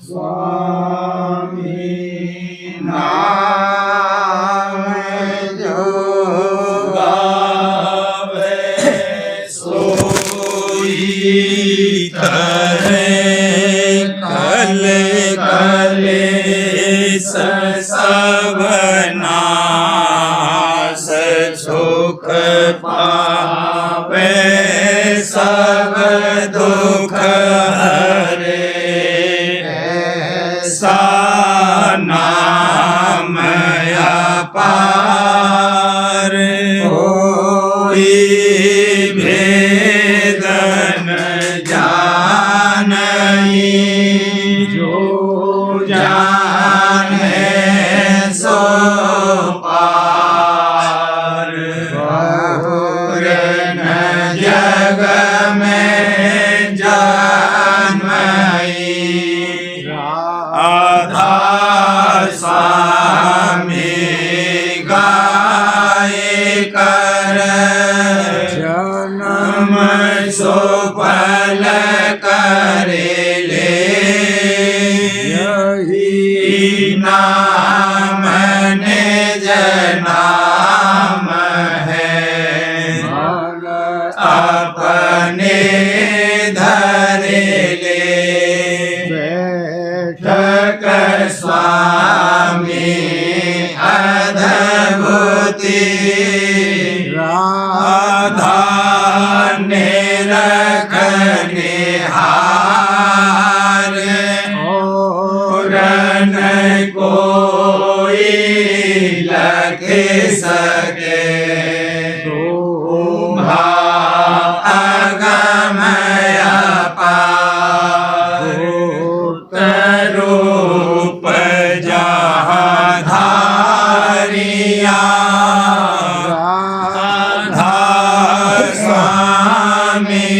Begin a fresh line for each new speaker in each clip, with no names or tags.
स्वामी नाम जो गावे सोई तरे कल कलेस सब नाश सुख पावे सब दुख हरे ऐसा नाम अपार कोई भेद न जानई जो जाने सो पार बहुर न जग में जन्मई राधा स्वामी गाय कर जन्म सो फल करे ले यही नाम ने जनाम है अपने धरे ले बैठक स्वामी अद्भुति राधा ने रखने हार और न कोई लख सके रूप जहाँ धारिया राधा स्वामी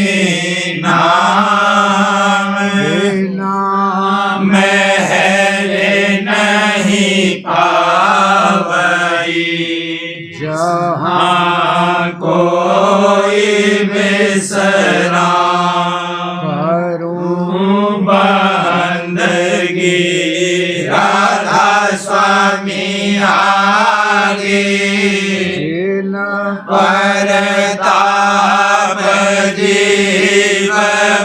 नाम महल नहीं पावई जहाँ कोई बिसरा बंदगी राधा स्वामी आगे परताप जीव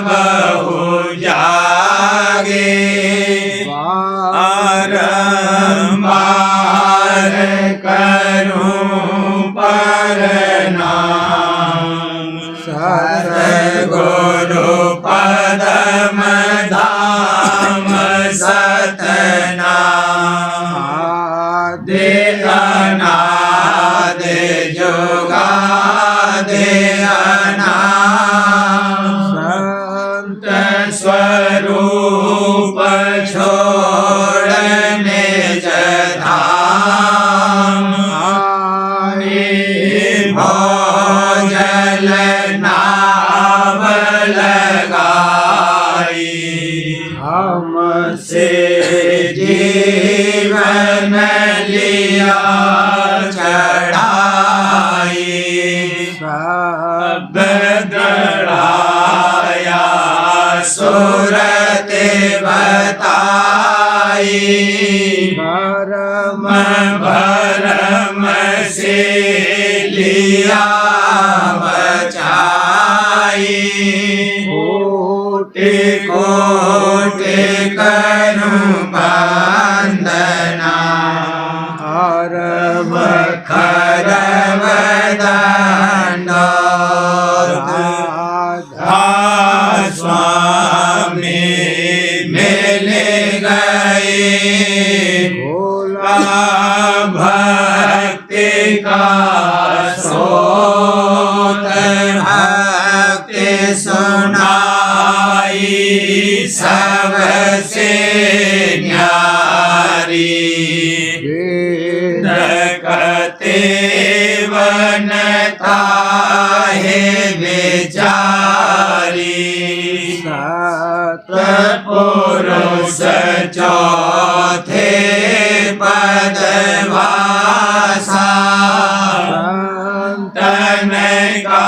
बहु जागे बारंबार करूं प्रणाम सद्गुरु पदम धाम सतनाम आदि अनाद जुगादि अनाम संत स्वरूप छोड़ने जधाम आए भोजल नाव लगाई हमसे जीवन लिया चढ़ाई सब गढ़ाया सूरत बताई भरम भरम से लिया बचाई कोटि कोटि करूं वंदना हर बखर वदंडो राधा स्वामी मिल गए भोला भक्ति का सोत भक्ति सुनाई सबसे न्यारी दकते वनता है बेचारी सतपुरुष चौथे पदवासा तन का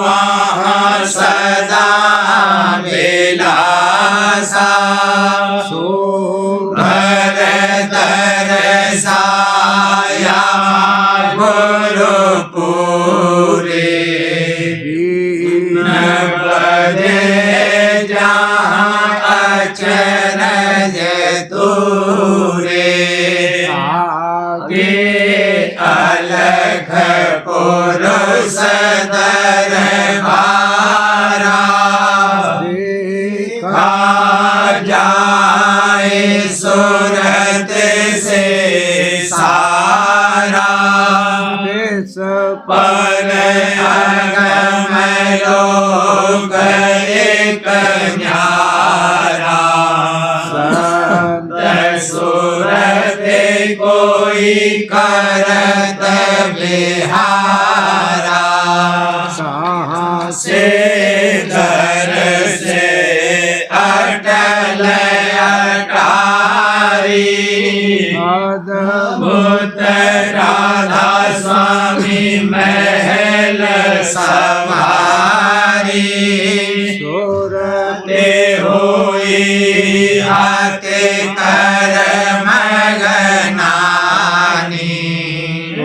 वहाँ सदा एक न्यारा संत सुरते कोई करत बिहारा से दर से अटल अटारी अद्भुत राधा स्वामी महल सवारी सुरते होई आते कर मगनानी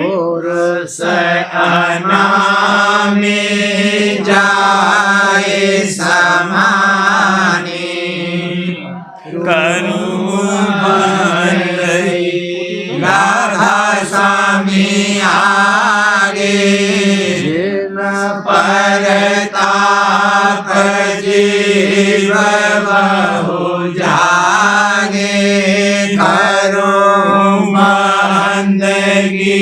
और से अनामी जाए समानी राधा स्वामी आगे जिन परताप जीव बहु जागे करो बंदगी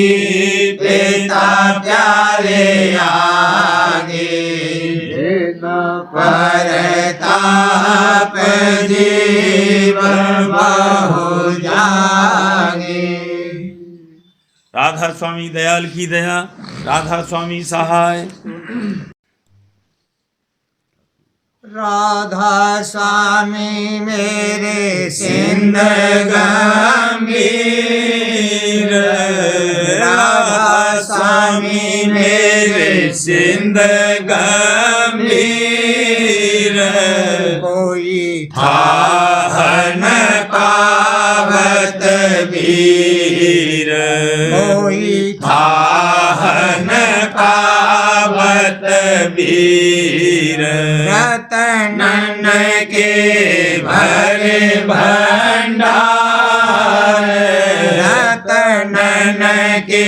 पिता प्यारे आगे जिन परताप जीव बहु जागे।
राधा स्वामी दयाल की दया, राधा स्वामी सहाय।
राधा स्वामी मेरे सिंध गंभीर राधा स्वामी मेरे सिंध गंभीर कोई थाहन पावत वीर कोई थाहन पावत वीर रतनन के भरे भंडार रतनन के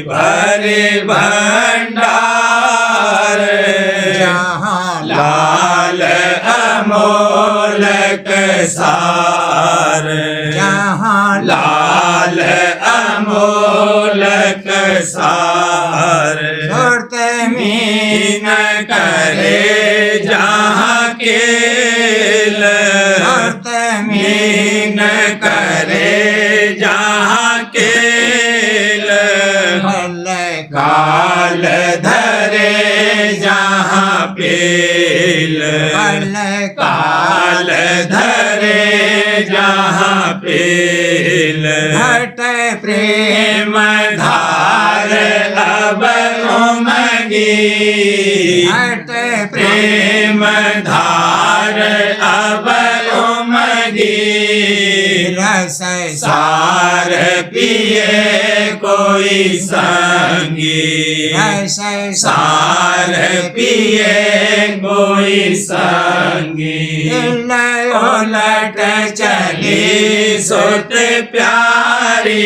भरे भंडार जहाँ लाल अमोलक सार जहाँ लाल अमोलक सार सुरत मीन करे जहाँ केल सुरत मीन करे जहाँ केल काल धरे जहाँ पेल काल धरे जहाँ पेल घट प्रेम धार अब उमगी घट प्रेम धार अब उमगी रस सार पिए कोई संगी रस सार पिए कोई संगी उलट चली सुत प्यारी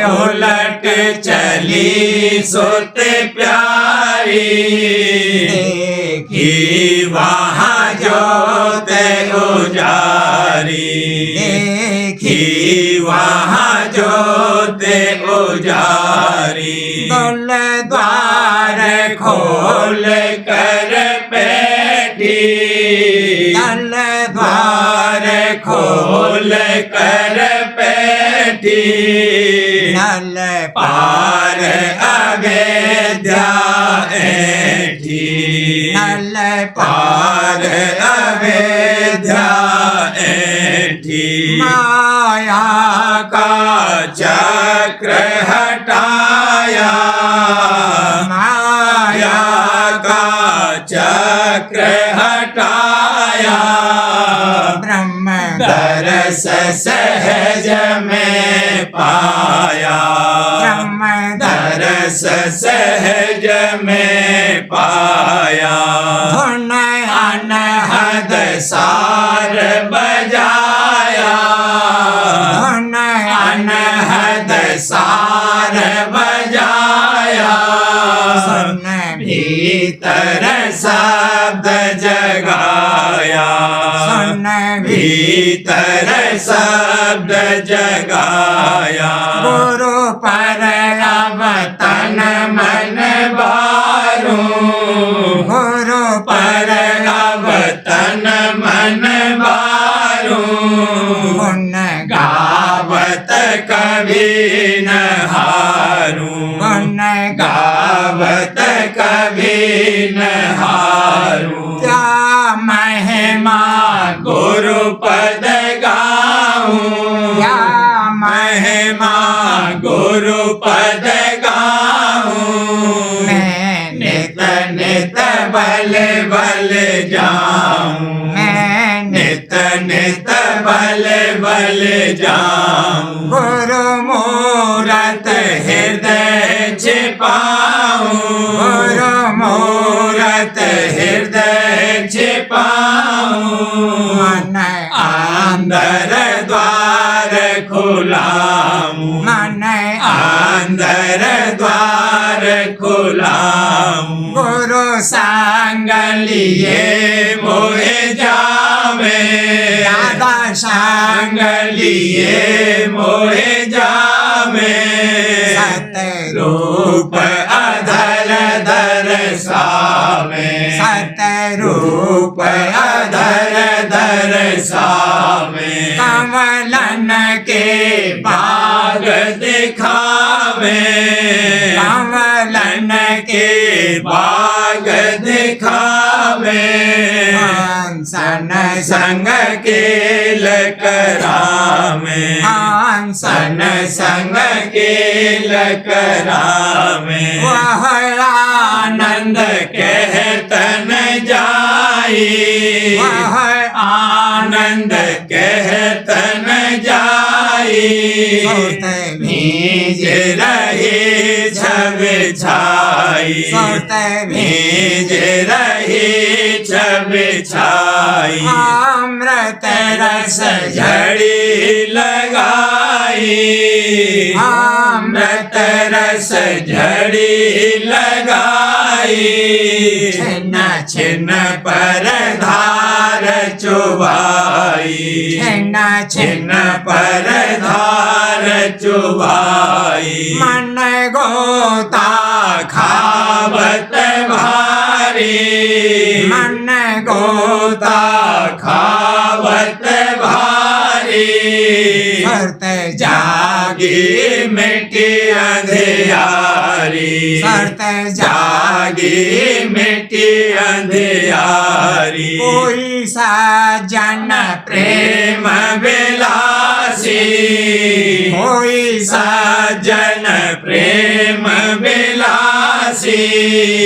उलट चली सुत प्यारी देखी वहाँ जोत उजारी देखी वहाँ जोत उजारी दुल द्वार खोल कर बैठी दुल द्वार खोल कर बैठी नल पार अवेद्या ऐठी नल पार अवेद्या ऐठी माया का चक्र हटाया माया का चक्र हटाया ब्रह्म दरस सहज में पाया ब्रह्म दरस सहज में पाया धुन अनहद सार बजाया धुन अनहद सार बजाया सुन भीतर शब्द जगाया सुन भीतर शब्द जगाया गुरु पर अब तन मन बारू गुरु पर कभी न हारूं,
गुण
गावत कभी न हारूं।
क्या महिमा
गुरु पद गाऊं,
क्या
महिमा गुरु पद गाऊं।
मैं
नित नित बल बल जाऊं,
मैं
नित नित बल बल जाऊं।
गुरु मूरत
हृदय छिपाऊं,
गुरु
मूरत हृदय छिपाऊं।
मन
अंदर द्वार खुलाऊं,
मन
अंदर द्वार खुलाऊं।
गुरु
संग लिए मोहे जावे,
दादा
संग लिए मोहे जावे।
सतरूप
रूप अधर दर्शावे,
सतरूप
अधर दर्शावे।
कमलन के
बाग दिखावे,
कमलन
के बाग दिखावे।
सन
संग केल करावे,
सन
सन संग केल करावे।
वह
आनंद कहतन जाई,
वह
आनंद कहतन जाई। भीज रही छब छाई, भीज रही छब छाई।
अमृत रस
झड़ी लगाई, अमृत रस झड़ी लगाई।
छिन्न
छिन्न पर धार चुबाई,
छिन्न
छिन्न पर धार चुबाई।
मन गोता
खावत भारी,
मन
गोता खावत भारी।
करत
जागी मिट्टी अंधियारी,
करत
जागी मिट्टी अंधियारी।
कोई सजन
प्रेम विलासी,
कोई
सजन प्रेम विलासी।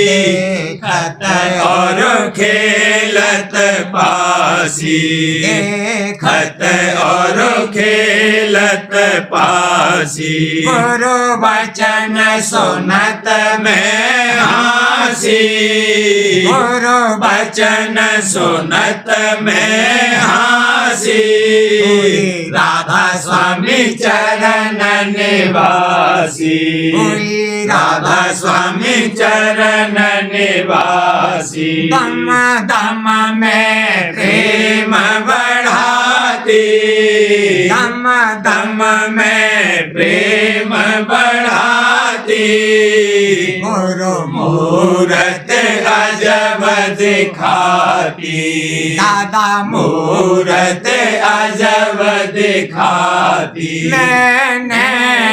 देखत
और खेलत पासी,
देखत
खत और खेलत पासी।
गुरु वचन
सुनत में हासी,
गुरु
वचन सुनत में हासी। राधा स्वामी चरण निवासी, राधा स्वामी चरण निवासी।
दम दम में
प्रेम बढ़ाती,
दम
दम में प्रेम बढ़ाती।
गुरु
मूरत अजब दिखाती,
दादा
मूरत अजब दिखाती।
मैंने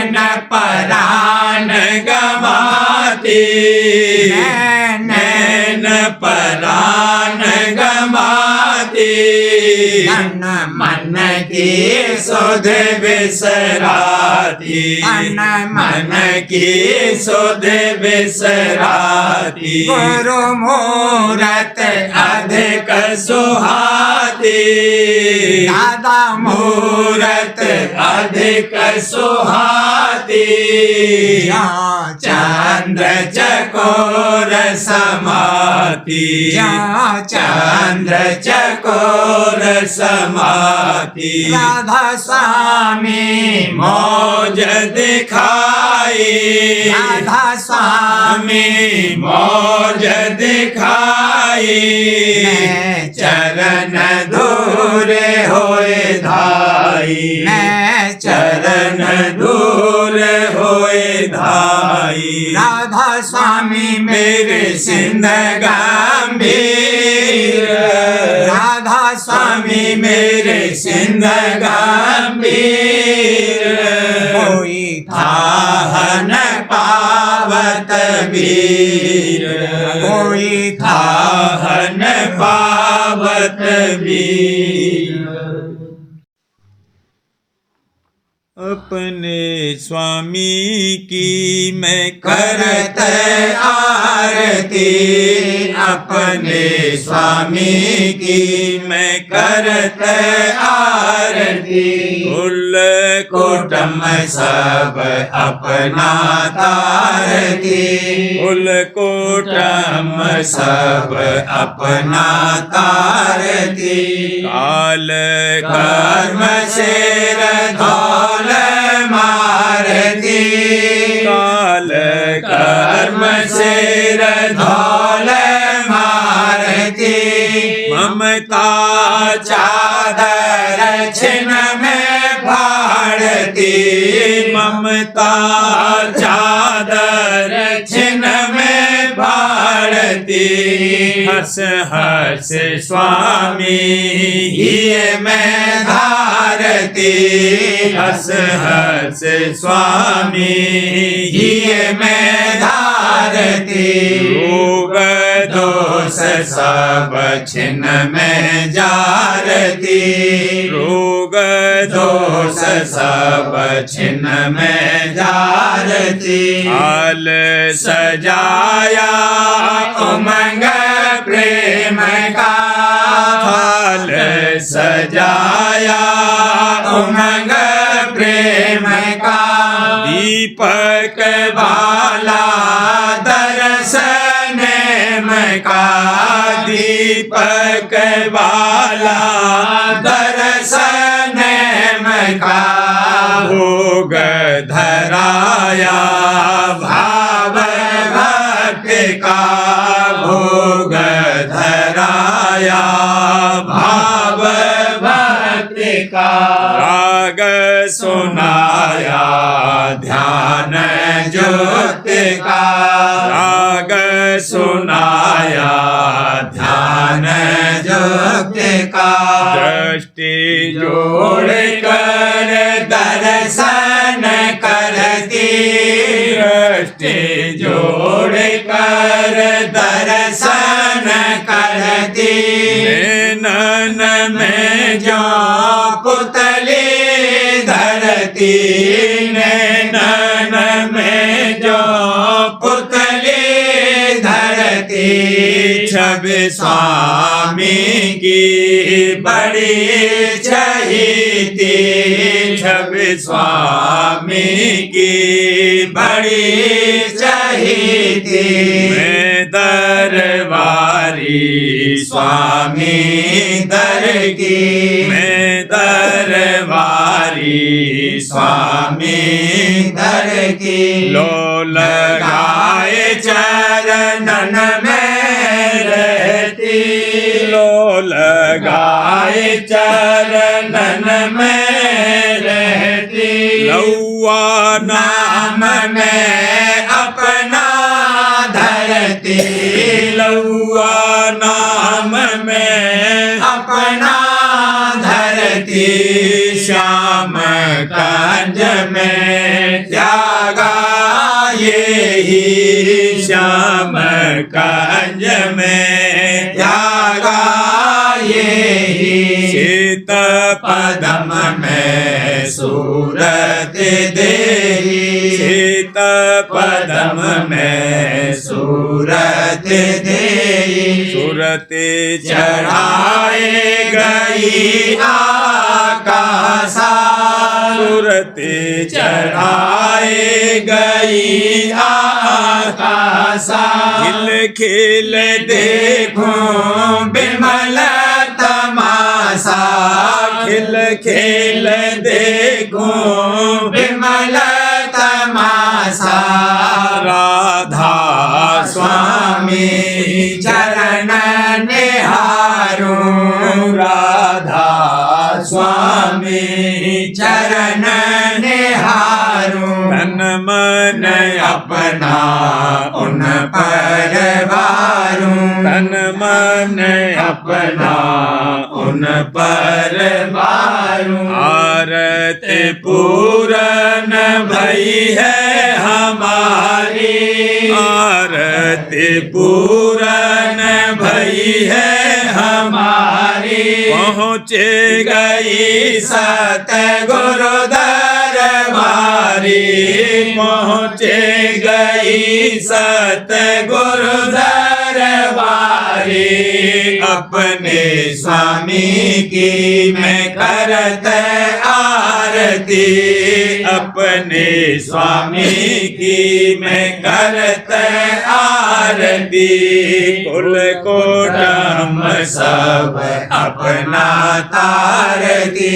न परान गवाती, नैन परान गवाती।
तन
मन की सुध बिसराती,
तन
मन की सुध बिसराती।
गुरु मूरत
अधिक सुहाती,
दादा
मूरत अधिक सुहाती। चंद्र चकोर समाती, चंद्र चकोर समाती।
राधा स्वामी
मौज दिखाई,
राधा
स्वामी मौज दिखाई। चरण धूरे होए धाई, चरण धूर होए धाई।
राधा स्वामी
मेरे सिंध गंभीर,
राधा
स्वामी मेरे सिंध गंभीर।
कोई
न पावत वीर,
कोई
थाह न पावत वीर।
अपने स्वामी की मैं
करत आरती, अपने स्वामी की मैं करत आरती।
कुल
कुटुंब सब अपना तारती,
कुल कुटुंब
सब अपना तारती।
काल
कर्म शेर धौल मारती,
काल
कर्म शेर धौल मारती।
ममता
चादर छिन में फाड़ती,
ममता
चादर छिन में फाड़ती।
हस हस स्वामी
ये मैं धारती,
हस हस स्वामी
ये मैं धारती।
रोग
दोष सब छिन में जारती,
रोग
दोष सब छिन में जारती।
हाल
सजाया उमंग प्रेम का, हाल सजाया उमंग प्रेम का।
दीपक
बाला दर्शन का,
दीपक
बाला दर्शन का।
भोग
धराया भाव भक्ति का, भोग धराया भाव भक्ति का।
राग
सुनाया ध्यान ज्योति का, राग सुनाया ध्यान ज्योति का।
दृष्टि
जोड़ कर दर्शन करती, दृष्टि जोड़ कर दर्शन करती।
नैनन में
जो पुतली धरती, नैनन में जो पुतली धरती।
छवि
स्वामी की बड़ी चहीती, छवि स्वामी की बड़ी चहीती।
मैं दरबारी
स्वामी दर की,
मैं
दरबारी स्वामी दर की।
लो
लगाए चरणन में रहती,
लो
लगाए चरणन में रहती।
लौआ
नाम में अपना धरती,
लौआ नाम में
अपना धरती। श्याम कंज में त्यागा यही, श्याम कंज में त्यागा यही।
शीत
पदम में सूरत देही,
शीत
पदम में सूरत देही।
सुरते
चढ़ाए गई आकाशा,
सुरते
चढ़ाए गई आकाशा।
खिल खिल
देखो बिमल तमाशा, खिल खिल देखो बिमल तमाशा।
राधा
स्वामी चरण निहारूं, राधा स्वामी चरण निहारूं।
तन मन
अपना उन पर वारूं,
तन मन
अपना उन पर मारूं।
आरती पूरन भई है हमारी, आरती पूरन भई है हमारी। पहुँचे गई सतगुरु दरबारी, पहुँचे गई सतगुरु दरबारी। अपने स्वामी की मैं करत आरती, अपने स्वामी की मैं करत आरती। कुल कोटम सब अपना तारती,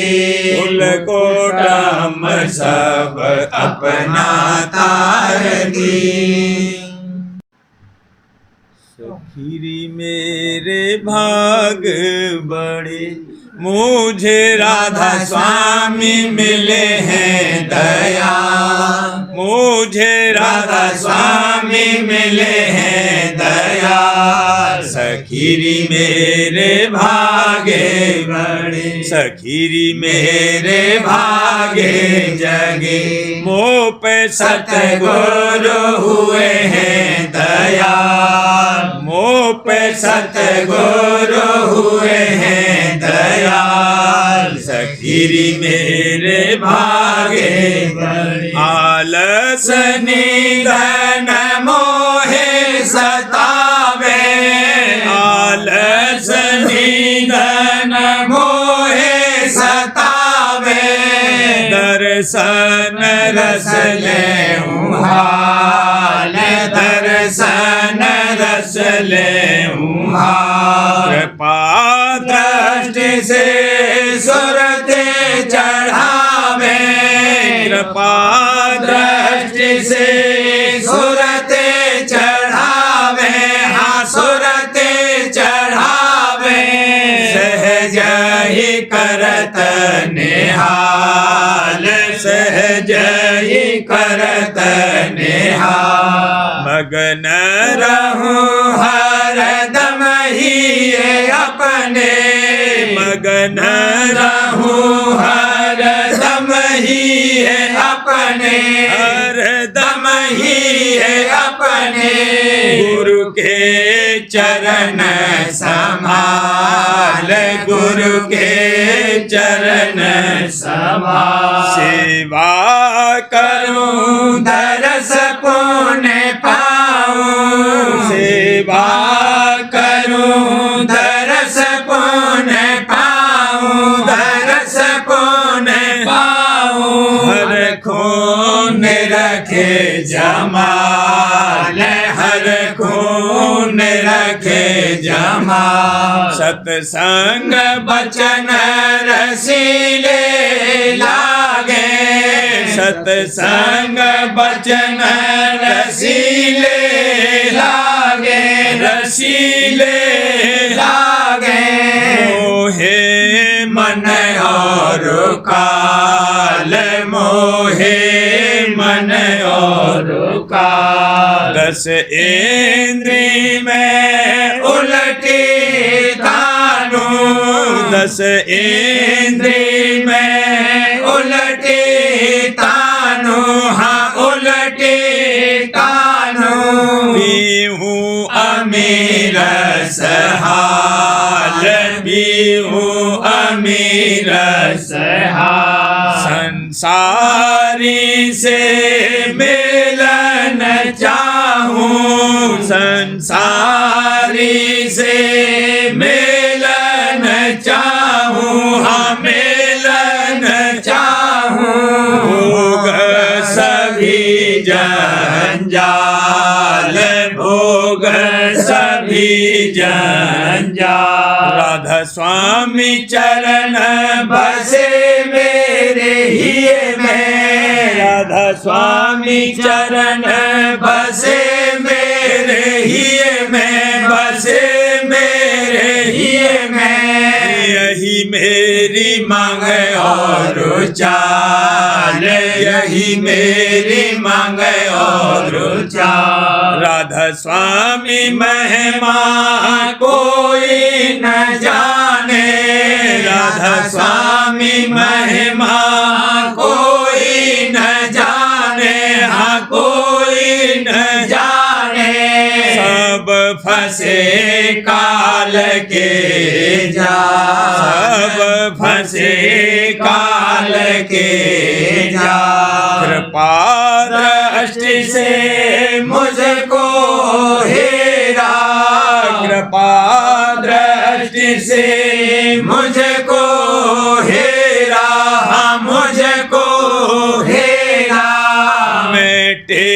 कुल कोटम सब अपना तारती। सखीरी मेरे भाग बड़े, मुझे राधा स्वामी मिले हैं दया, मुझे राधा स्वामी मिले हैं दया। सखीरी मेरे भागे बड़े, सखीरी मेरे भागे जगे। मोह पे सतगुरु हुए हैं दया, मोह पे सतगुरु हुए हैं दयाल। सखीरी मेरे भागे बड़े, आलस निधन मोहे सतावे, आलस निधन मोहे सतावे। दर्शन रस लेऊं हाल, दर्शन रस लेऊं हाल। कृपा दृष्टि से सुरते चढ़ावे, कृपा दृष्टि से सुरते चढ़ावे। हाँ सुरते चढ़ावे, सहज ही करत निहाल, सहज ही करत निहाल। मगन रहूं हरदम ही अपने, मगन रहूं हरदम ही अपने, हरदम ही अपने। गुरु के चरण संभाल, गुरु के चरण संभाल। सेवा करूं दरस पुण्य पाऊं, सेवा करूं दरस पुण्य पाऊं, दरस पुण्य पाऊं। हर खून रखे जमाल, हर खून रखे जमाल। सत्संग बचन रसीले लागे, सत्संग बचन रसीले लागे, रसीले लागे। मोहे मन और काल, मोहे मन और काल। दस इंद्री में उलटी तानू, दस इंद्री में उलटी तानू। हाँ उलटी तानू। पीहू अमीर सहाल, पीहू अमीर सहाल। संसारी से मिलन चाहूं, संसारी से मिलन चाहूं। हाँ मिलन चाहूं। भोग सभी जंजाल, भोग सभी जंजाल। राधा स्वामी चरण बसे मेरे ही में, राधा स्वामी चरण बसे मेरे ही में, बसे मेरे ही में। यही मेरी मांग और चाल, यही मेरी मांग और चाल। राधा राधा स्वामी महिमा कोई न जाने, राधा स्वामी महिमा कोई न जाने, हाँ कोई न जाने। सब फंसे काल के जाल, सब फंसे काल के जाल। कृपा दृष्टि से मुझको हेरा, कृपा दृष्टि से मुझको हेरा, मुझको हेरा। मिटे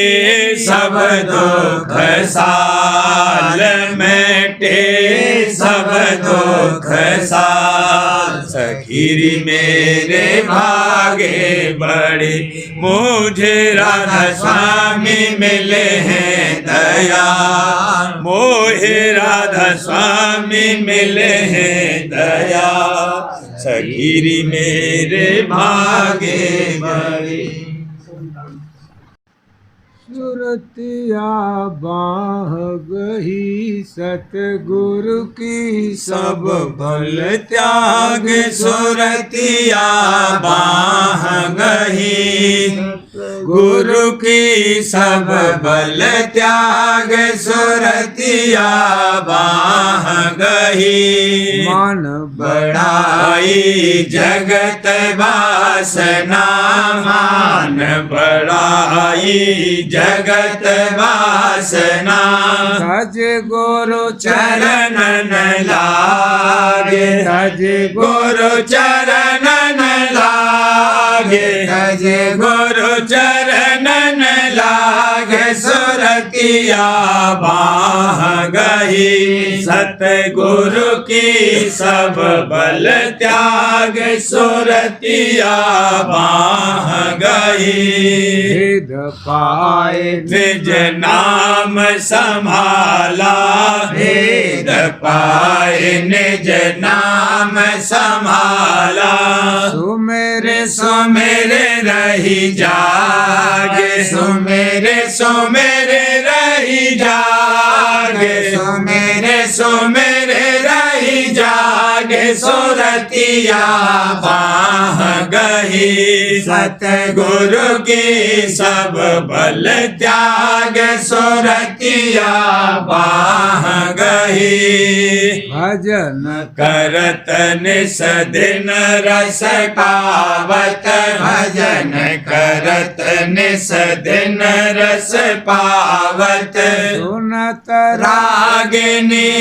सब दुख साल, मिटे सब दुख साल। सखीरी मेरे भागे बड़े, मुझे राधा स्वामी मिले हैं दया, मोहे राधा स्वामी मिले हैं दया। सखीरी मेरे भागे बड़े।
सुरतिया बाह गही सतगुरु की सब बल त्याग, सुरतिया बाह गही गुरु की सब बल त्याग, सुरतिया बाह गही। मान बढ़ाई जगत वासना, मान बढ़ाई जगत वासना। तज गुरु चरणन लागे, तज गुरु चरणन लागे, तज गुरु चरणन लागे। सुरतिया बाह गही सतगुरु की सब बल त्याग, सुरतिया बाह गही। भेद पाए निज नाम संभाला, भेद पाए निज नाम संभाला। सुमेरे सुमेरे रही जागे, सुमेरे सुमेरे रही जागे, सुमेरे सुमेरे रही जागे। सुरतिया बाह गही सतगुरु की सब बल त्याग, सुरतिया बाह गही। भजन करत निस दिन रस पावत, भजन करत निस दिन रस पावत। सुनत रागिनी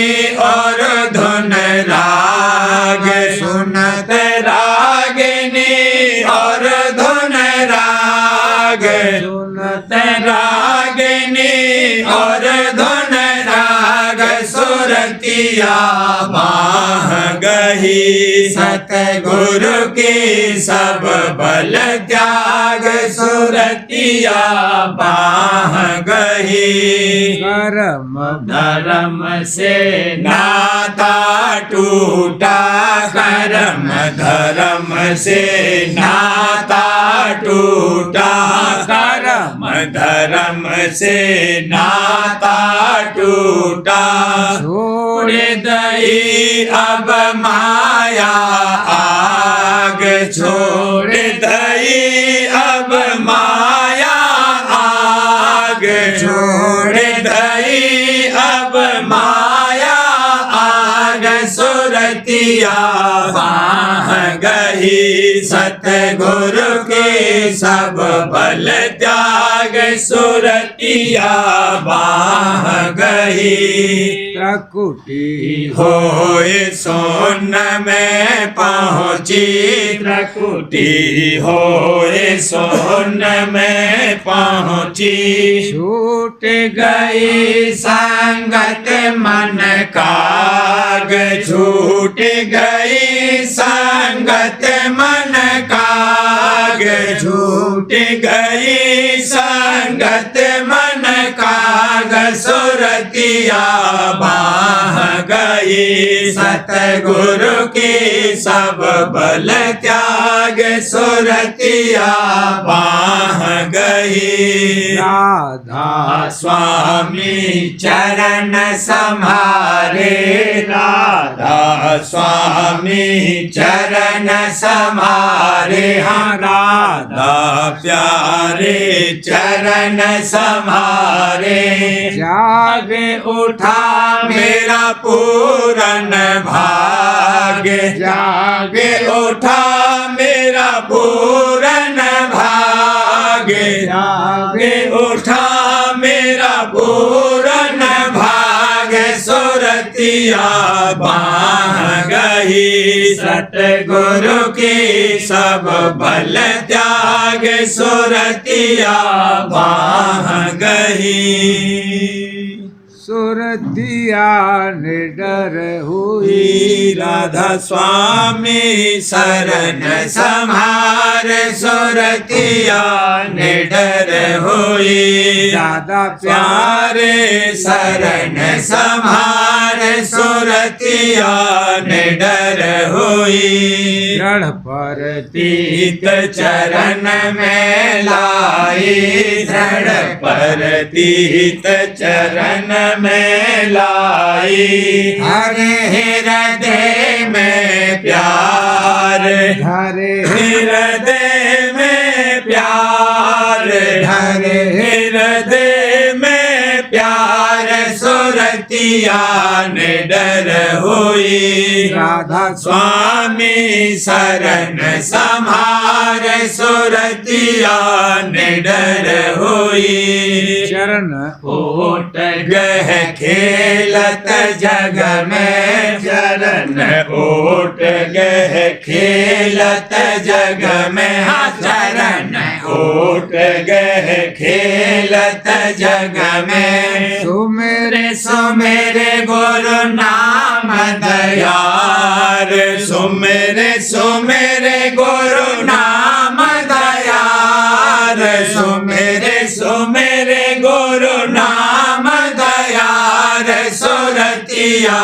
और धुन राग, सुनत रागिनी और धुन राग, सुनत रागिनी और धुन राग। सुरतिया बाह गही सतगुरु की सब बल त्याग, सुरतिया बाह गही। कर्म धर्म से नाता टूटा, कर्म धर्म से नाता टूटा, कर्म धर्म से नाता टूटा। छोड़ दई अब माया आग, छोड़ दई अब माया आग, छोड़ दई अब माया आग। सुरतिया बाह गही सतगुरु के सब बल त्याग, सुरतिया बाह गही। त्रकुटी होए सोन में पहुँची, त्रकुटी होए सोन में पहुँची। छूट गई संगत मन काग, छूट गई संगत मन काग, छूट गई संगत मन काग। सुरतिया बाह गई
गई सतगुरु की सब बल त्याग सुरतिया बाह गई
राधा
स्वामी चरण समारे राधा स्वामी चरण समारे हाँ राधा प्यारे चरण समारे
जाग
उठा मेरा पूरन भाग जाग उठा मेरा पूरन भाग जाग उठा मेरा पूरन भाग सुरतिया बाह गई सतगुरु की सब बल त्याग सुरतिया बाह गई
सुरतिया निडर हुई
राधा स्वामी शरण समार सुरतिया निडर हुई
राधा
प्यारे शरण समार सुरतिया निडर हुई
दृढ़ पर
तीत चरण में लाई दृढ़ पर तीत चरण में लाई हरे हृदय में प्यार
हरे
हृदय में प्यार हरे हृदय में प्यार सुरतिया निडर हुई
राधा
स्वामी शरण समार सुरतिया निडर हुई
चरण
ओट गह खेलत जग में चरण ओट गह खेलत जग में हाँ चरण ओट गह खेलत जग में
सुमेरे
सुमेरे गुरु नाम दयार सुमेरे सुमेरे गुरु नाम दयार सुमेरे सुमेरे गुरु नाम दयार सुरतिया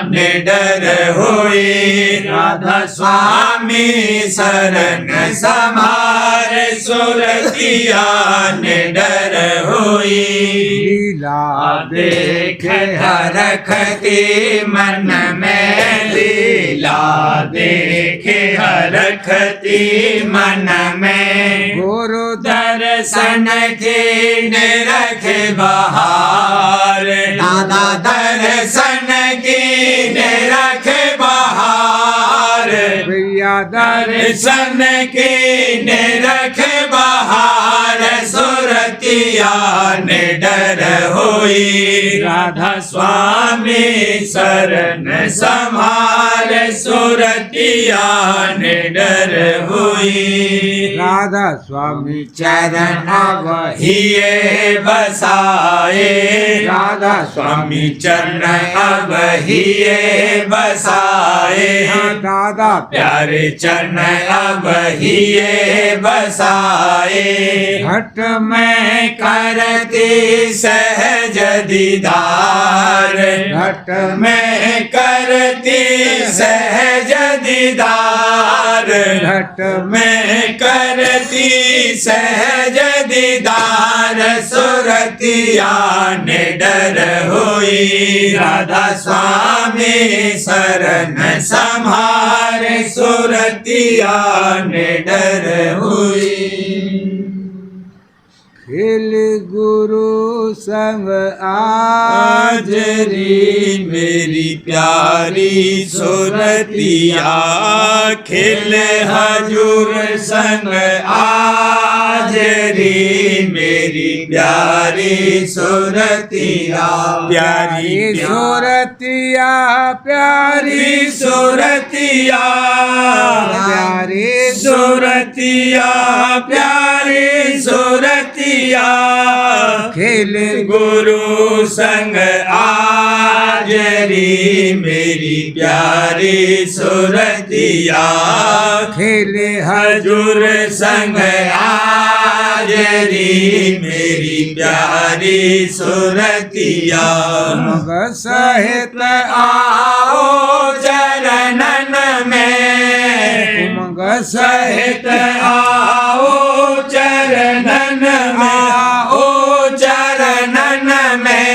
निडर हुई राधा स्वामी शरण समार सुरतिया निडर हुई
लीला
देख हरखती मन में लीला देख हरखती मन में
गुरु
दर्शन की निरख बहार दादा दर्शन की निरख बहार
प्रिया
दर्शन की निरख बहार सुरतिया निडर हुई राधा स्वामी शरण समार सुरतिया निडर हुई
राधा स्वामी
चरण अवहिए बसाए राधा स्वामी चरण अवहिए बसाए
दादा
प्यारे चरण अवहिए बसाए
घट
मैं करती सहज दीदार
घट
मैं करती सहज दीदार
घट
मैं करती सहज दीदार सुरतिया निडर हुई राधा स्वामी शरण समार सुरतिया निडर हुई
खेल गुरु संग
आज री मेरी प्यारी सुरतिया खिल हजूर संग आज री मेरी प्यारी सुरतिया प्यारी
सुरतिया प्यारी
सुरतिया
प्यारी
सुरतिया प्यारी सुरतिया
खेल
गुरु संग आज री मेरी प्यारी सुरतिया
खेल
हजूर संग आज मेरी प्यारी सुरतिया।
उमंग सहित
आओ चरणन में,
उमंग
सहित आओ चरणन में, आओ चरणन में।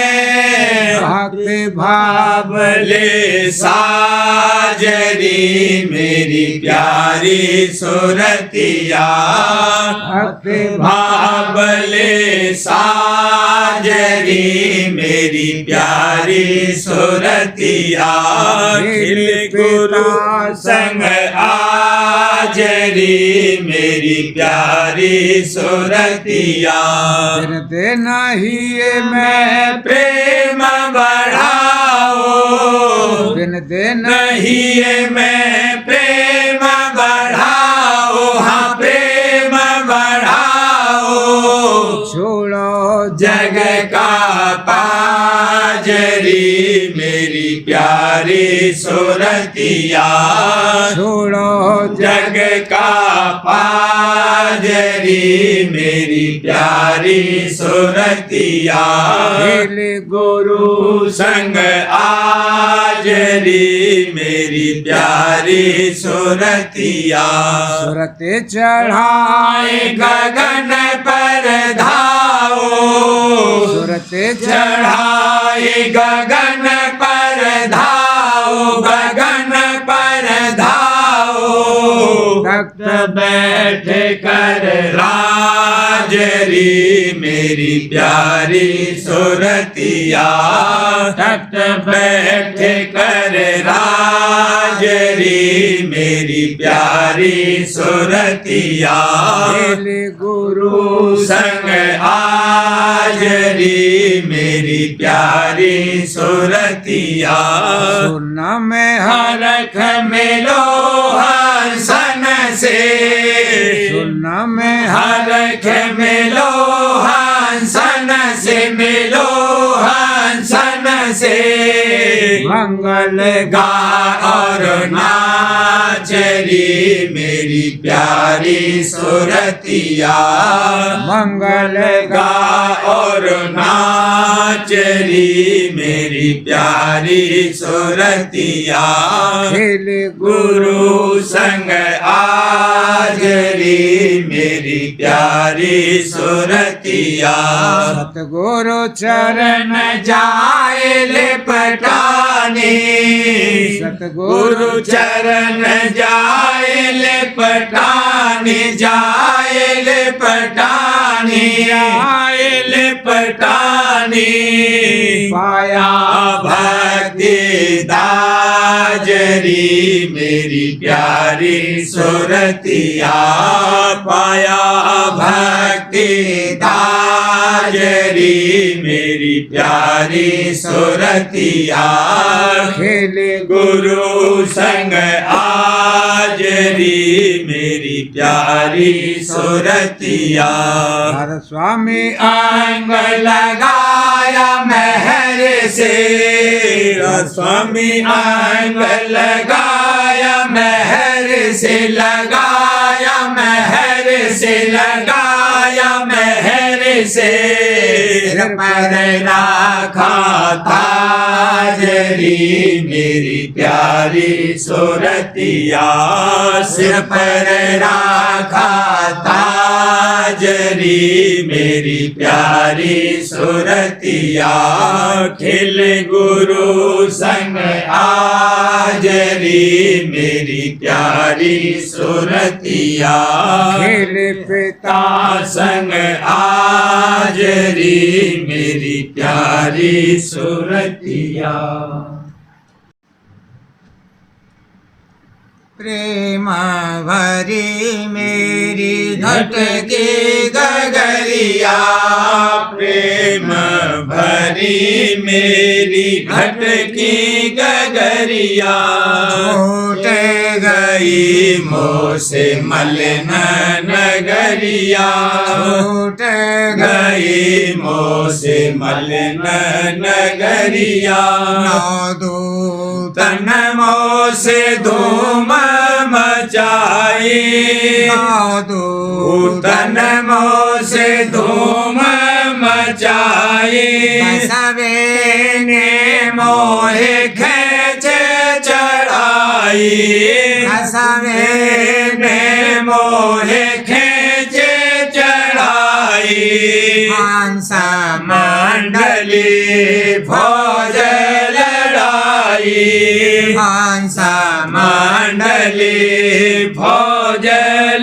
भक्ति भाव
ले साजरी मेरी प्यारी सुरतिया।
भक्ति
भावले साजरी मेरी प्यारी सुरतिया। खिल गुरु संग आजरी मेरी प्यारी सुरतिया।
दे नहीं मैं
प्रेम बढ़ाओ,
बिन दे
नहीं मैं प्रेम बढ़ाओ, हाँ प्रेम बढ़ाओ।
छोड़ो
जग का पाजरी मेरी प्यारी सुरतिया।
छोड़ो
जग का पाजरी मेरी प्यारी सुरतिया।
खेले
गुरु संग आजरी मेरी प्यारी सुरतिया।
सुरते चढ़ाए
गगन पर धाओ,
सुरते
चढ़ाए गगन पर धाओ, गगन पर धाओ। तख्त बैठ कर राजरी मेरी प्यारी सुरतिया। तख्त बैठ कर राजरी मेरी प्यारी सुरतिया।
खेले
गुरु संग आजरी मेरी प्यारी सुरतिया।
सुन में
हरख मिलो हंसन से,
सुन में
हरख मिलो हंसन से, मिलो हंसन से।
मंगल
गा और नाचरी मेरी प्यारी सुरतिया।
मंगल
गा और नाचरी मेरी प्यारी सुरतिया।
खेले
गुरु संग आजरी मेरी प्यारी सुरतिया।
सतगुरु चरण
जाए लिपटानी,
सतगुरु
गुरु चरण जाए लिपटानी, जाए लिपटानी, आए लिपटानी।
पाया
भक्ति दाजरी मेरी प्यारी सुरतिया। पाया भक्ति दाजरी मेरी प्यारी सुरतिया।
खेले
गुरु संग आजरी मेरी प्यारी सुरतिया।
हर स्वामी
अंग लगाया मेहर से, स्वामी अंग लगाया मेहर से, लगाया मेहर से, लगाया मेहर से। सिर पर राखा ताजरी मेरी प्यारी सुरतिया। सिर पर राखा ताजरी मेरी प्यारी सुरतिया। खिल गुरु संग आजरी मेरी प्यारी सुरतिया।
खेले पिता
संग आजरी मेरी प्यारी सुरतिया। प्रेम भरी मेरी घटकी गगरिया। प्रेम भरी मेरी घटकी गगरिया। छूट गई मोह से मलिन नगरिया। छूट गई मोह से मलिन नगरिया। तन मोह से धूम मचाई, पूतन मोह से धूम मचाई
बसवे ने
मोहे खेच चढ़ाई
बसवे
ने मोहे खेच चढ़ाई
हंस
मंडली फौज लड़ाई
हंस
मंडली फौज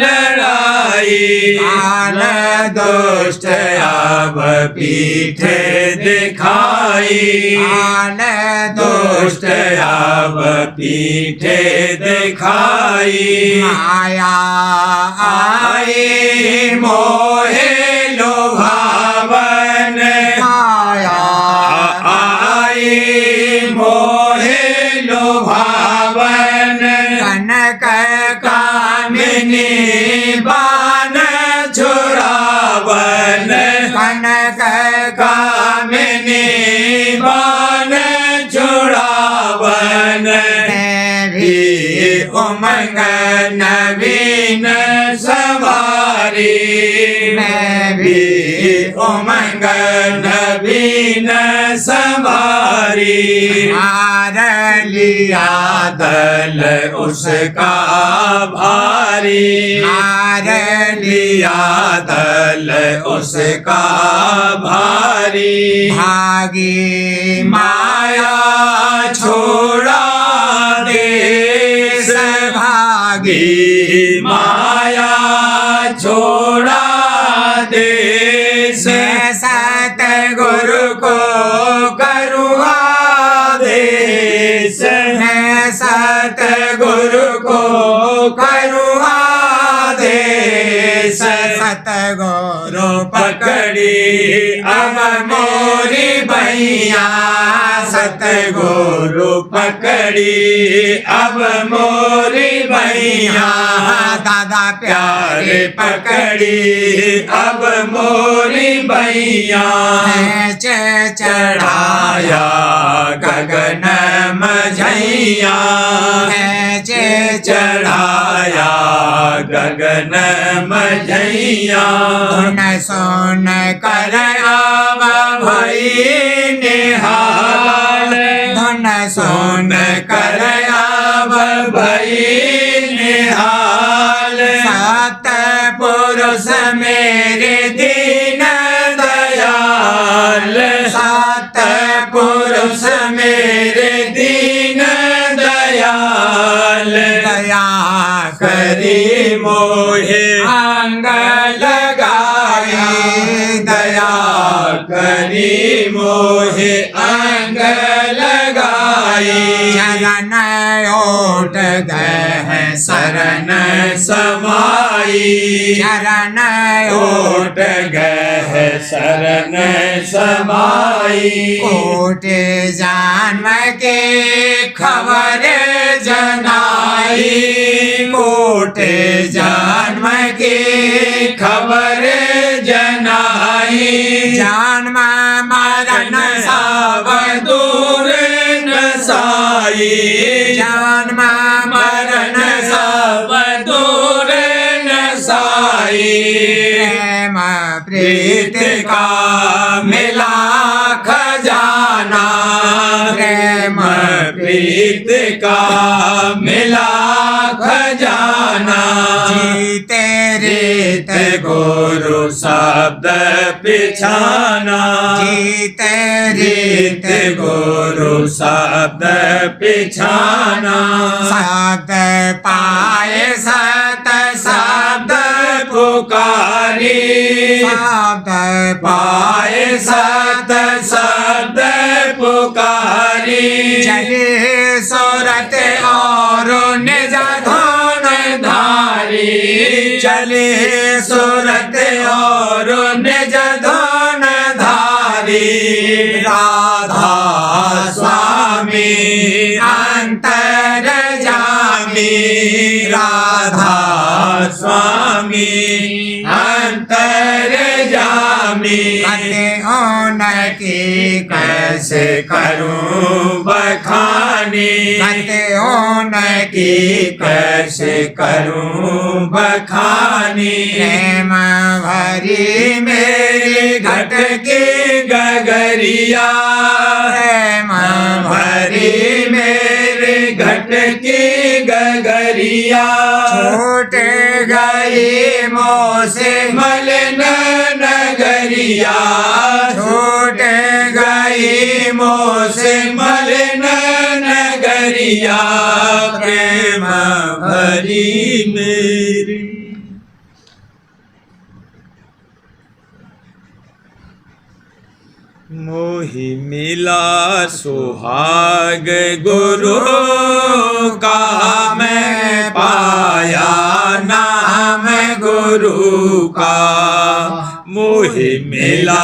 लड़ाई
काल
दुष्ट अब पीठ दिखाई
काल
दुष्ट अब पीठ दिखाई
माया
आई मोहे लोभावन
माया
आई मोहे लोभावन
कनक
कामिनी बान छुड़ावन
कनक
कामिनी बान छुड़ावन
देवी
उमंग नवीन सवारी
मैं
भी उमंग नवीन सवारी
मार
लिया दल उसका भारी
मार
लिया दल उसका भारी
भागी
माया छोड़ा देश भागी माया छोड़ा देश
सतगुरु
को करुआ देश
मैं
सतगुरु को करुआ देश
सतगुरु
पकड़ी अब मोरी भैया सतगुरु पकड़ी अब मोरी भैया
दादा
प्यारे पकड़ी अब मोरी भैया चढ़ाया गगन मझैया चढ़ाया गगन मझैया
सुन कर
अब भई निहाल
धुन
सुन कर अब भई निहाल
सत
पुरुष मेरे दीन दयाल
सत
पुरुष मेरे दीन दयाल
दया
करी मोहे
अंग
लगाई दया करी मोहे अंग लगाई
चरण ओट गए
शरण समाई
चरण
ओट गए शरण समाई
कोट जन्म के
खबर जनाई कोट जन्म की खबर जनाई
जन्म मरण
सब दूर नसाई
जन्म
मरण सब दूर नसाई
प्रेम
प्रीत का मिला खजाना
प्रेम
प्रीत का मिला खजाना
जीते
रीत गुरु शब्द पिछाना
जीते
रीत गुरु शब्द पिछाना
शब्द पाए सत
शब्द पुकारी
शब्द
पाए सत शब्द पुकारी
चले सूरत और निज धन धारी
चले सूरत और निज धन धारी राधा स्वामी अंतर जामी राधा स्वामी अंतर जामी स्वामी
कहते उनकी
कैसे करूं बखानी
कहते उनकी
कैसे करूं बखानी
प्रेम भरी
मेरी घट की गगरिया
प्रेम
भरी मेरी घट की गगरिया
छूट गई मोह से
मलिन नगरिया
छूट
गई मोह से मलिन नगरिया प्रेम भरी मेरी मोहि मिला सुहाग गुरु का मैं पाया नाम गुरु का मोहि मिला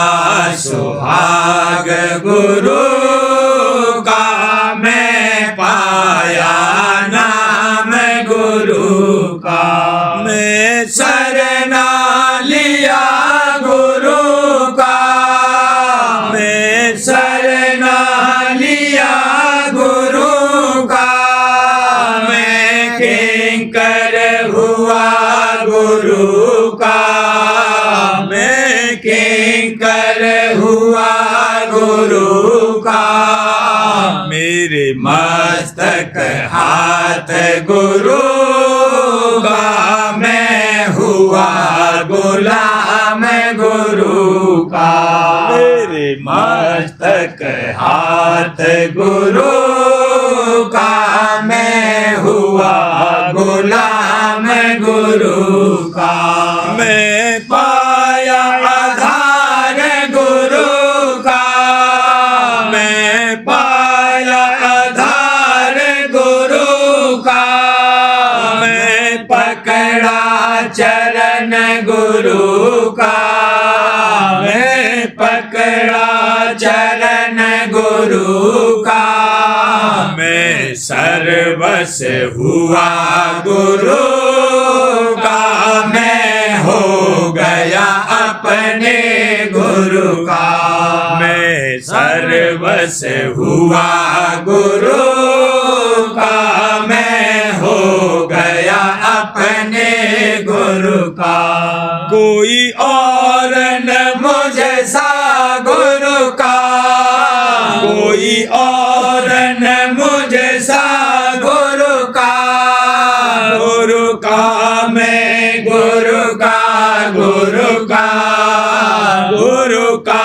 सुहाग गुरु का मैं पाया नाम गुरु का मैं शरणा लिया गुरु का मैं शरणा लिया गुरु का मैं किंकर हुआ गुरु का मैं किंकर हुआ गुरु का मेरे मस्तक हाथ गुरु का मैं हुआ गुलाम गुरु का मेरे मस्तक हाथ गुरु का मैं हुआ गुलाम गुरु का मैं पाया आधार गुरु का मैं पाया आधार गुरु का मैं पकड़ा चरण गुरु का मैं पकड़ा चरण गुरु का मैं सर्वस हुआ गुरु का मैं हो गया अपने गुरु का मैं सर्वस हुआ गुरु का मैं हो गया अपने गुरु का कोई और न मुझे सा गुरु का कोई और न मुझे सा गुरु का गुरु का मैं गुरु का गुरु का गुरु का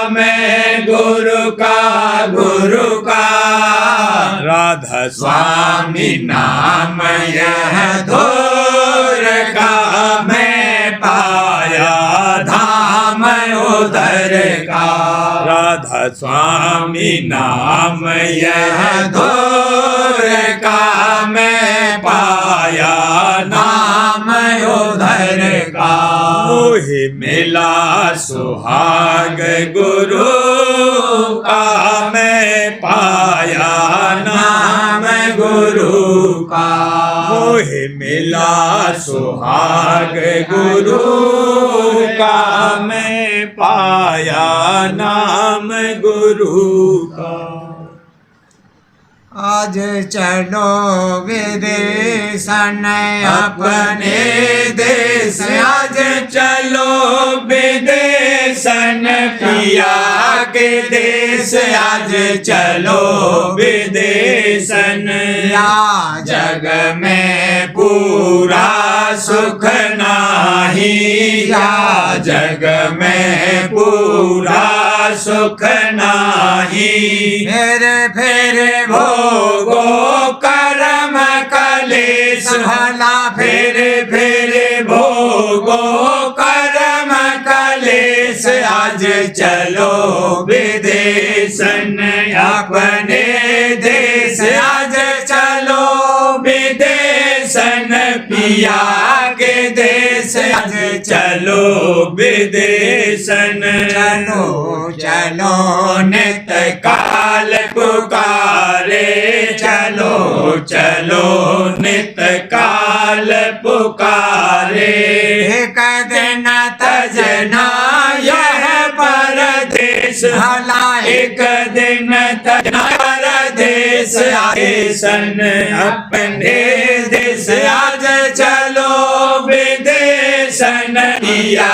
मैं गुरु का गुरु का राधा स्वामी नाम यह धोर का मैं पाया धाम उधर का राधा स्वामी नाम यह धोर का मैं पाया नाम उधर का मोहि मिला सुहाग गुरु का मैं पाया नाम गुरु का मोहि मिला सुहाग गुरु का मैं पाया नाम गुरु का
आज चलो विदेशन अपने देश
आज चलो विदेशन पिया के देश आज चलो विदेशन
या
जग में पूरा सुख नाही या जग में पूरा सुख नाही
फिर
भोगो कर्म कलेश
भला
फिर भोगो कर्म कलेश आज चलो विदेशन अपने देश आज चलो विदेशन पिया के देश आज चलो विदेशन
चलो चलो
नित काल पुकारे चलो चलो नित काल पुकारे
एक दिन तजना
यह
भला
एक दिन तनार देश आए सन अपने देश आज चलो विदेशन पिया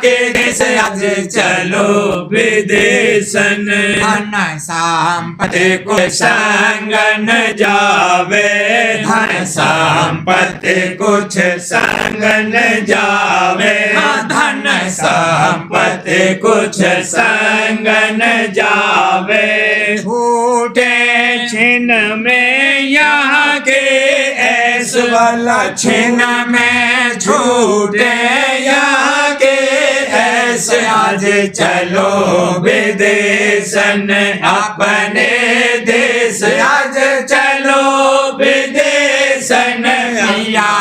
के देश आज चलो विदेशन
धन संपत्ति
को संग न जावे धन संपत्ति कुछ संग न जावे धन संपत्ति कुछ संग न जावे
छूटे
छिन में यहाँ के ऐस वाला
छिन में छूटे
यहाँ के ऐसे आज चलो विदेशन अपने देश आज चलो विदेशन पिया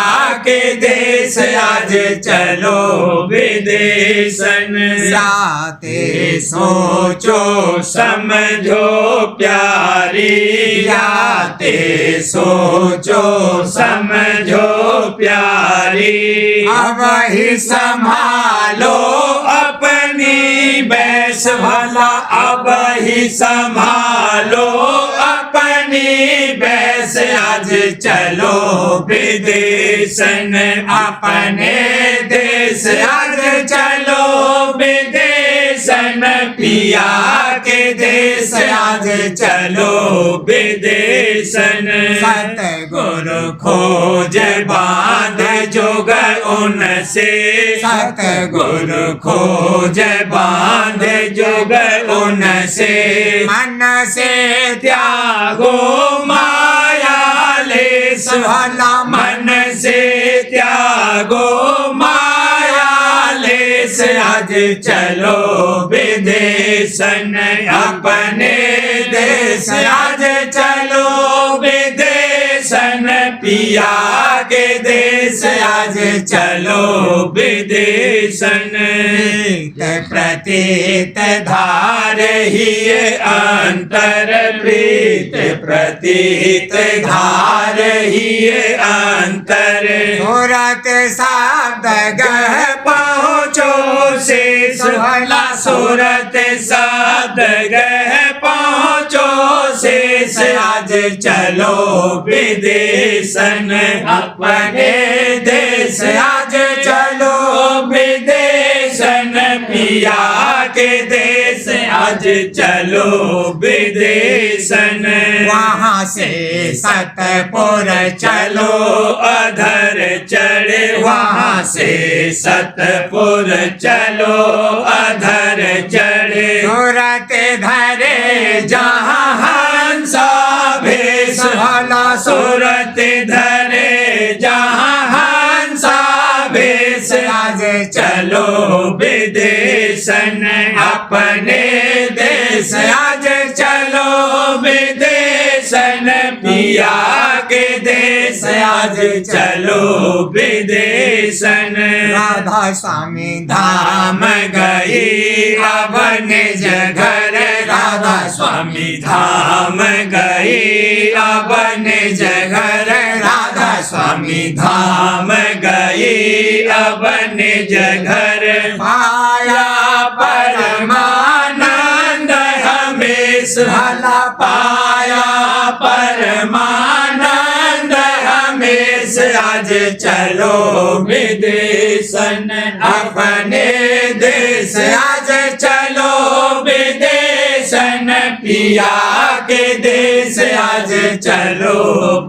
के देश आज चलो विदेशन
जाते
सोचो समझो प्यारी याते सोचो समझो प्यारी
अब ही
संभालो अपनी बैस भला अब ही संभालो अपनी बैस आज चलो विदेशन अपने देश आज चलो विदेशन पिया के देश आज चलो विदेशन
सतगुरु
खोज बांध जोग उनसे
सतगुरु
खोज बांध जोग उनसे
मन से
त्यागो माया लेस
भला
मन से त्यागो माया लेस आज चलो विदेशन अपने देश आज चलो विदेशन पिया के देश आज चलो विदेशन प्रतीत धार ही अंतर प्रीत प्रतीत धार ही अंतर
सूरत शब्द गह
पहुँचो शेष भला सूरत साध गह पहुँचो शेष आज चलो विदेशन अपने देश आज चलो विदेशन पिया के देश आज चलो विदेशन
वहाँ से
सतपुर चलो अधर चढ़े वहाँ से सतपुर चलो अधर चढ़े
सूरत धरे
जहाँ हंसा भेष भला सूरत धरे जहाँ हंसा भेष आज चलो विदेशन अपने देश आज चलो विदेशन पिया के देश आज चलो विदेशन
राधा स्वामी
धाम गई अब निज घर राधा स्वामी धाम गई अब निज घर राधा स्वामी धाम गई अब निज घर
पाया
परमानंद हमेश भला पाया परमानंद हमेश आज चलो विदेशन अपने देश आज चलो विदेशन पिया के देश आज चलो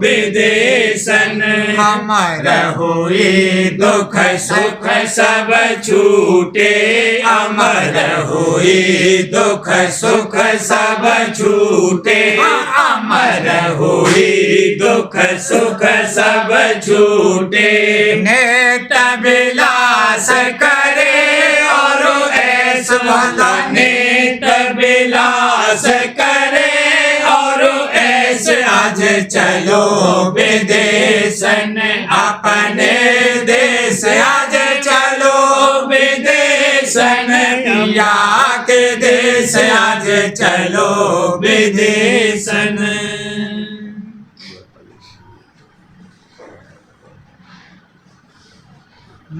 विदेशन
अमर
हुई दुख सुख सब छूटे अमर हुई दुख सुख सब छूटे अमर हुई दुख सुख सब छूटे
नेत
विलास करे और ऐस भला नेत विलास करे और ऐस आज चलो विदेशन अपने देश आज चलो विदेशन पिया के देश आज चलो विदेशन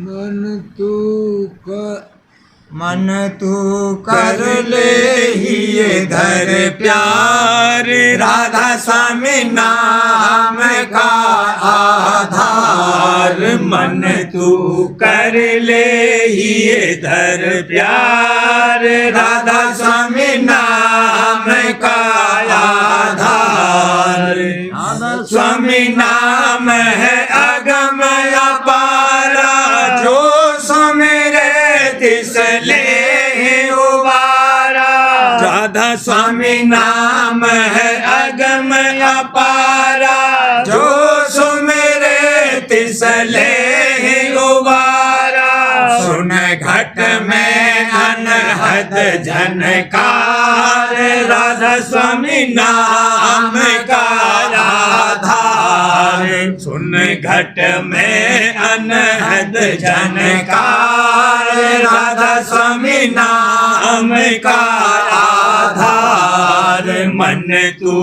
मन तू मन तू कर ले ही ये धर प्यार, राधा स्वामी नाम का आधार।
मन तू कर ले ही ये धर प्यार,
राधा स्वामी नाम का आधार। स्वामी नाम है अगम अपारा, जो सुमिरे तिसले उबारा।
राधा
स्वामी नाम है अगम अपारा, जो सुमिरे तिसले उबारा। सुन घट में अनहद झनकार, राधा स्वामी नाम का आधार।
सुन घट में अनहद
झनकार, राधा स्वामी नाम का आधार।
मन तू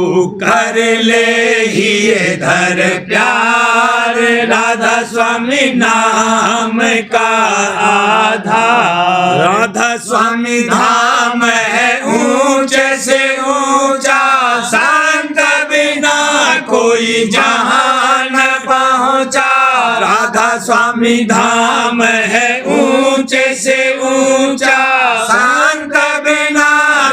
कर ले ही ये धर प्यार, राधा स्वामी नाम का आधार।
राधा
स्वामी धाम है ऊंचे से ऊंचा, संत बिना कोई जहां न पहुंचा। राधा स्वामी धाम है ऊंचे से ऊंचा, संत बिना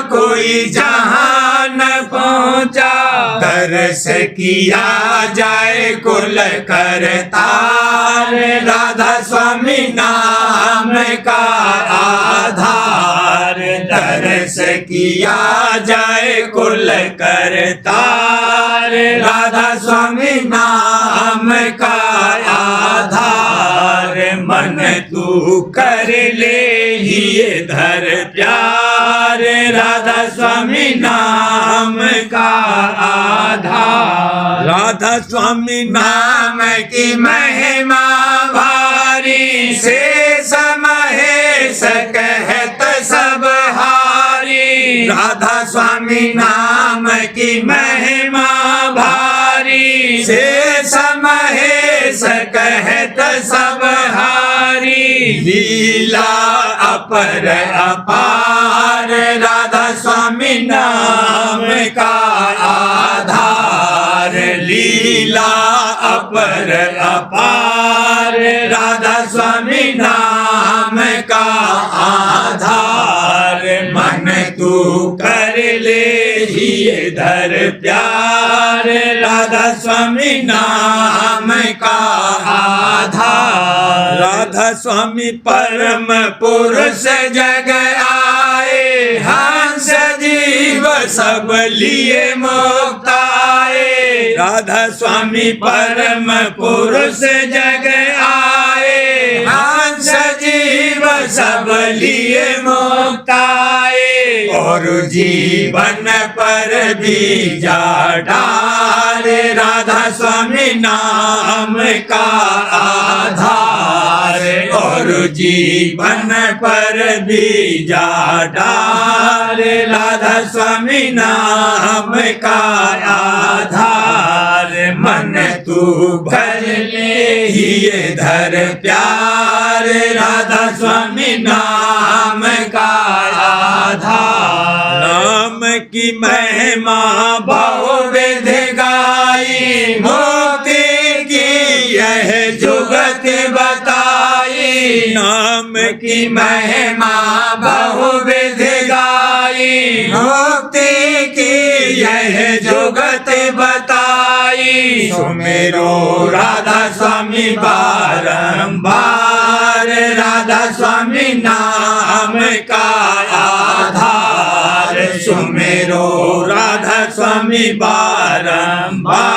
कोई जहां न पहुंचा। दर्श किया जाए कुल करतार, राधा स्वामी नाम का आधार। दर्श किया जाए कुल करतार, राधा स्वामी नाम का आधार। मन तू कर ले ही ये धर प्यार, राधा स्वामी नाम का आधार।
राधा स्वामी
नाम की महिमा भारी, शेष महेश कहत सब हारी। राधा स्वामी नाम की महिमा भारी, शेष महेश कहत सब हारी। लीला अपर अपार, राधा स्वामी नाम का आधार। लीला अपर अपार, राधा स्वामी नाम का आधार। मन तू कर ले ही ये धर प्यार, राधा स्वामी नाम का आधार।
राधा स्वामी
परम पुरुष जग आए, हंस जीव सब लिए मुक्त आए। राधा स्वामी परम पुरुष जग आए, हंस जीव सब लिए मुक्त आए। और जीवन पर बीजा डाले, राधा स्वामी नाम का आधार। और जीवन पर बीजा डाले, राधा स्वामी नाम का आधार। मन तू भर ले ही ये धर प्यार, राधा स्वामी नाम का आधार।
नाम की
महिमा बहुविध गाई, मुक्ति की यह जुगत बताई। नाम की महिमा बहुविध गाई, मुक्ति की यह जुगत बताई। सुमेरो राधा स्वामी बारंबार, राधा स्वामी नाम का आधार। सुमेरो राधा स्वामी बारंबार,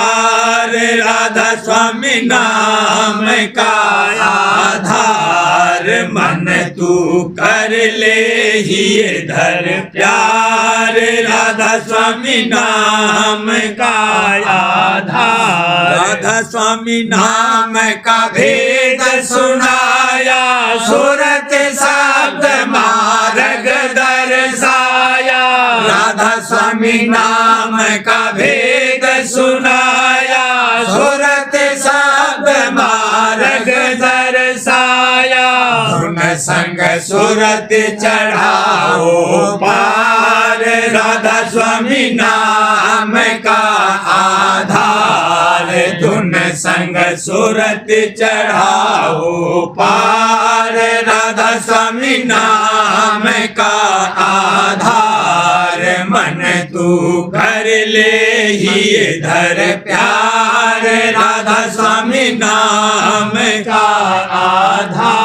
राधा स्वामी नाम का आधार। मन तू कर ले ही ये धर प्यार, राधा स्वामी नाम का आधार।
राधा स्वामी
नाम का भेद सुनाया, सूरत शब्द मार्ग दर्शाया। राधा स्वामी नाम का भेद सुनाया, सूरत शब्द मार्ग दर्शाया। सुन संग सूरत चढ़ाओ पार, राधा स्वामी नाम का आधार। धुन संग सूरत चढ़ाओ पार, राधा स्वामी नाम का आधार। मन तू कर ले ही धर प्यार, राधा स्वामी नाम का आधार।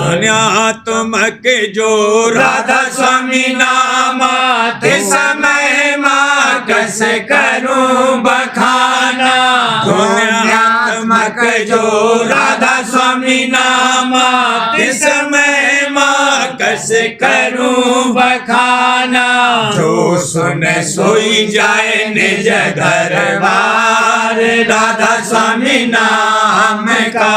दुनिया तुमक जो
राधा स्वामी नाम आते समय माँ कस करूं बखाना। दुनियात्मक जो राधा स्वामी नाम आते समय माँ कस करूं बखाना। जो सुन सोई जाए निज घर बार, राधा स्वामी नाम का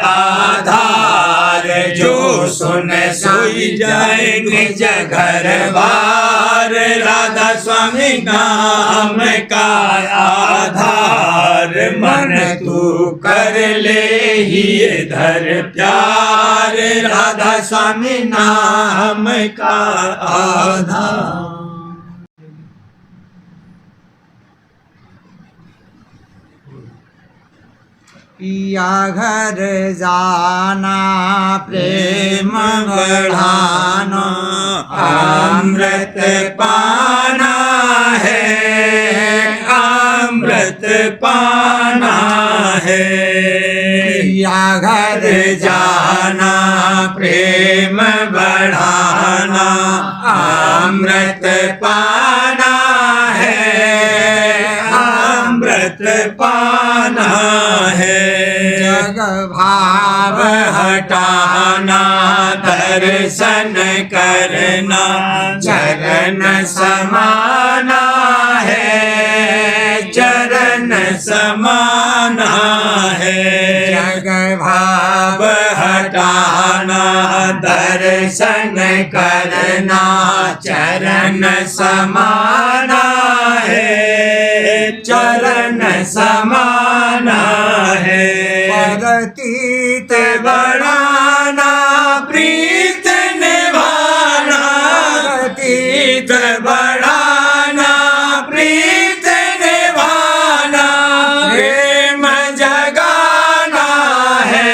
आधार। जो सुन सोई जाए निज घर बार, राधा स्वामी नाम का आधार। मन तू कर ले ही धर प्यार, राधा स्वामी नाम का आधार।
पिया घर जाना प्रेम बढ़ाना,
अमृत पाना है, अमृत पाना है।
पिया घर
जाना प्रेम बढ़ाना, अमृत पाना है, अमृत पाना है।
जग भाव
हटाना दर्शन करना, चरण समाना है, चरण समाना है।
जग भाव
हटाना दर्शन करना, चरण समाना है, चरण समाना है।
परतीत
बढ़ाना प्रीत निभाना, तीत बढ़ाना प्रीत निभाना। प्रेम जगाना है,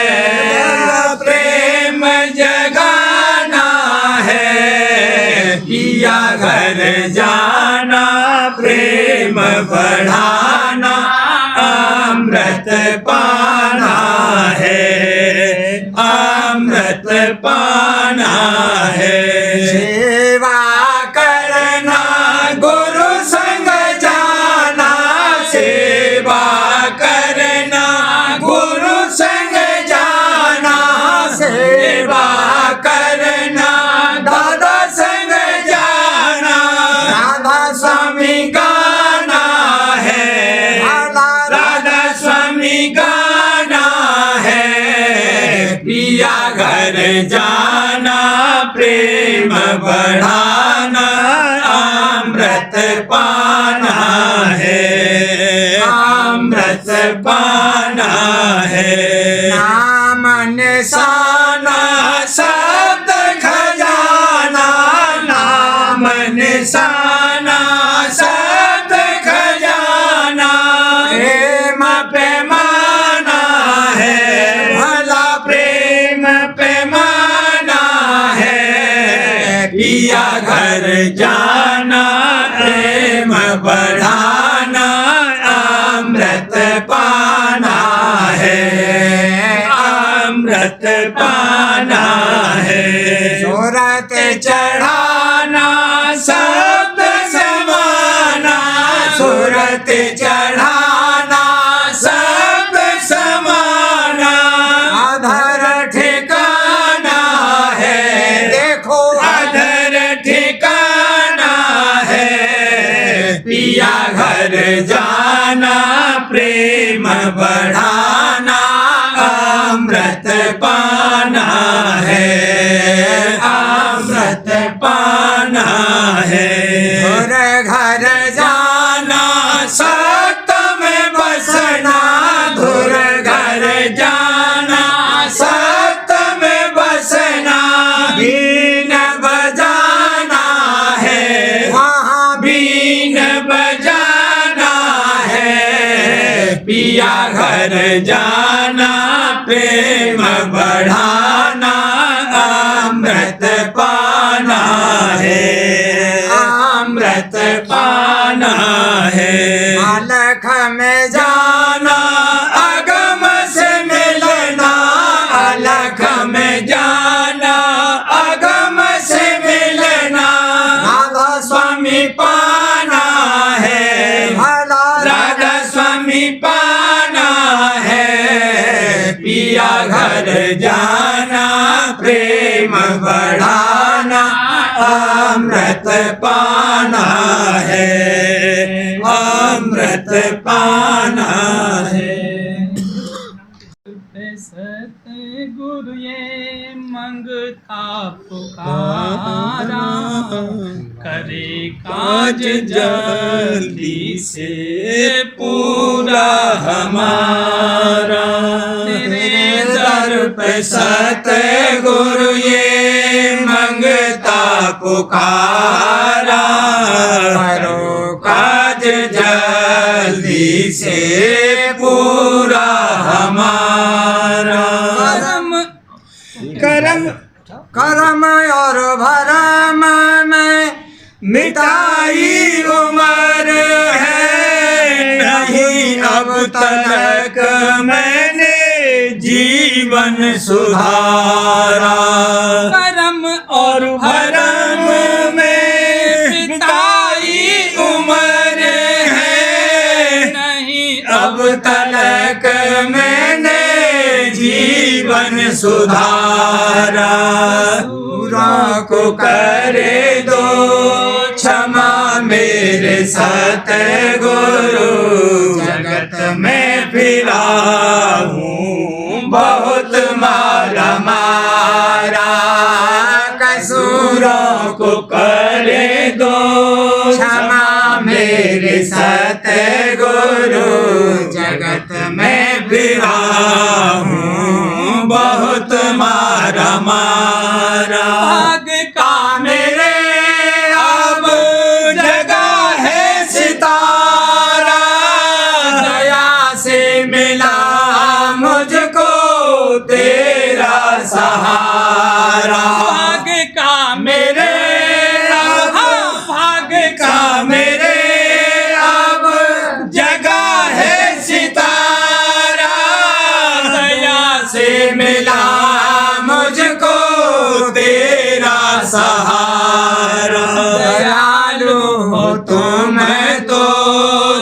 प्रेम जगाना है। पिया घर जाना प्रेम बढ़ाना, अमृत पाना है, अमृत पाना है।
सेवा
करना गुरु संग जाना, सेवा करना गुरु संग जाना। सेवा करना दादा संग जाना, राधा स्वामी गाना है, राधा स्वामी गाना है। पिया घर जाना प्रेम बढ़ाना, अमृत पाना है, अमृत पाना है।
नाम
निशाना शब्द खजाना, नाम निशाना शब्द खजाना। प्रेम पैमाना है, भला प्रेम पैमाना है। पिया घर जाना प्रेम बढ़ाना, अमृत पाना है, अमृत पाना है।
सूरत
चढ़ाना शब्द समाना, सूरत चढ़ाना शब्द समाना। अधर ठिकाना है,
देखो
अधर ठिकाना है। पिया घर जाना प्रेम बढ़ाना, अमृत पाना है, अमृत पाना है।
और घर
जाना सत्य में बसना, धुर घर जाना सत्य में बसना। जाना प्रेम बढ़ाना अमृत पाना है, अमृत पाना है।
अलख में जाना
अगम से मिलना, अलख में जाना अगम से मिलना
राधा
स्वामी पाना है,
भला
राधा स्वामी पाना है। पिया घर जाना प्रेम बढ़ाना अमृत पाना है, अमृत पाना है।
सतगुरु ये मंगता पुकारा, करे काज जल्दी से पूरा हमारा।
तेरे दर पे सतगुरु ये मंगता पुकारा, करो काज जल्दी से पूरा हमारा। करम
कर्म और भरम में
मिटाई उम्र है, नहीं अब तक मैंने जीवन सुधारा।
कर्म और
भरम में मिटाई उम्र है,
नहीं
अब तक मैंने जीवन सुधारा। पूरा को करे दो क्षमा मेरे सतगुरु, जगत में फिरा हूँ बहुत मारा मारा। कसूरों को करे दो क्षमा मेरे सतगुरु, जगत में फिरा हूँ बहुत मारा मारा।
भाग का
मेरे अब जगह है सितारा, दया से मिला मुझको तेरा सहारा।
भाग का
मेरे अब भाग का मेरे अब जगह है सितारा, दया से मिला मुझको तेरा सहारा। दयालु हो तुम तो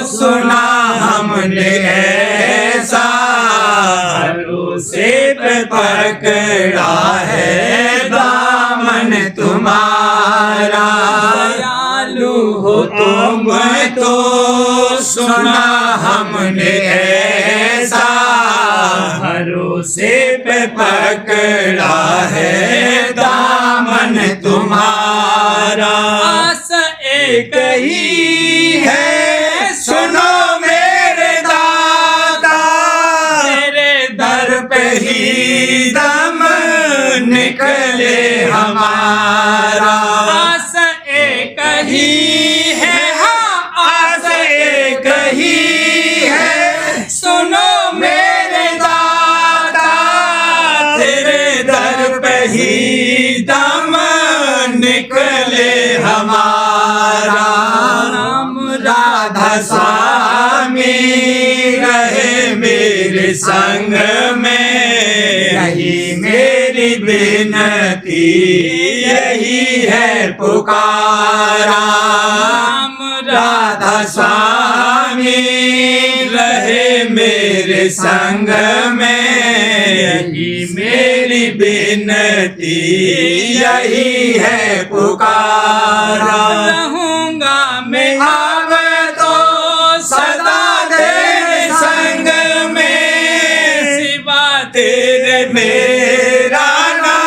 सुना हमने ऐसा, भरोसे पे पकड़ा है दामन तुम्हारा। दयालु हो तुम तो सुना हमने ऐसा, भरोसे पे पकड़ा है दामन तुम्हारा।
आस एक
कही है सुनो मेरे दाता, तेरे दर पे ही दम निकले हमारा।
आस एक ही है,
आस एक ही है सुनो मेरे दाता, तेरे दर पे ही दम निकले हमारा।
नाम
राधा स्वामी रहे मेरे संग में, यही मेरी विनती यही है पुकारा। राधा स्वामी रहे मेरे संग में, यही मेरी विनती यही है पुकारा।
रहूंगा मैं
अब तो सदा तेरे संग में, सिवा तेरे मेरा ना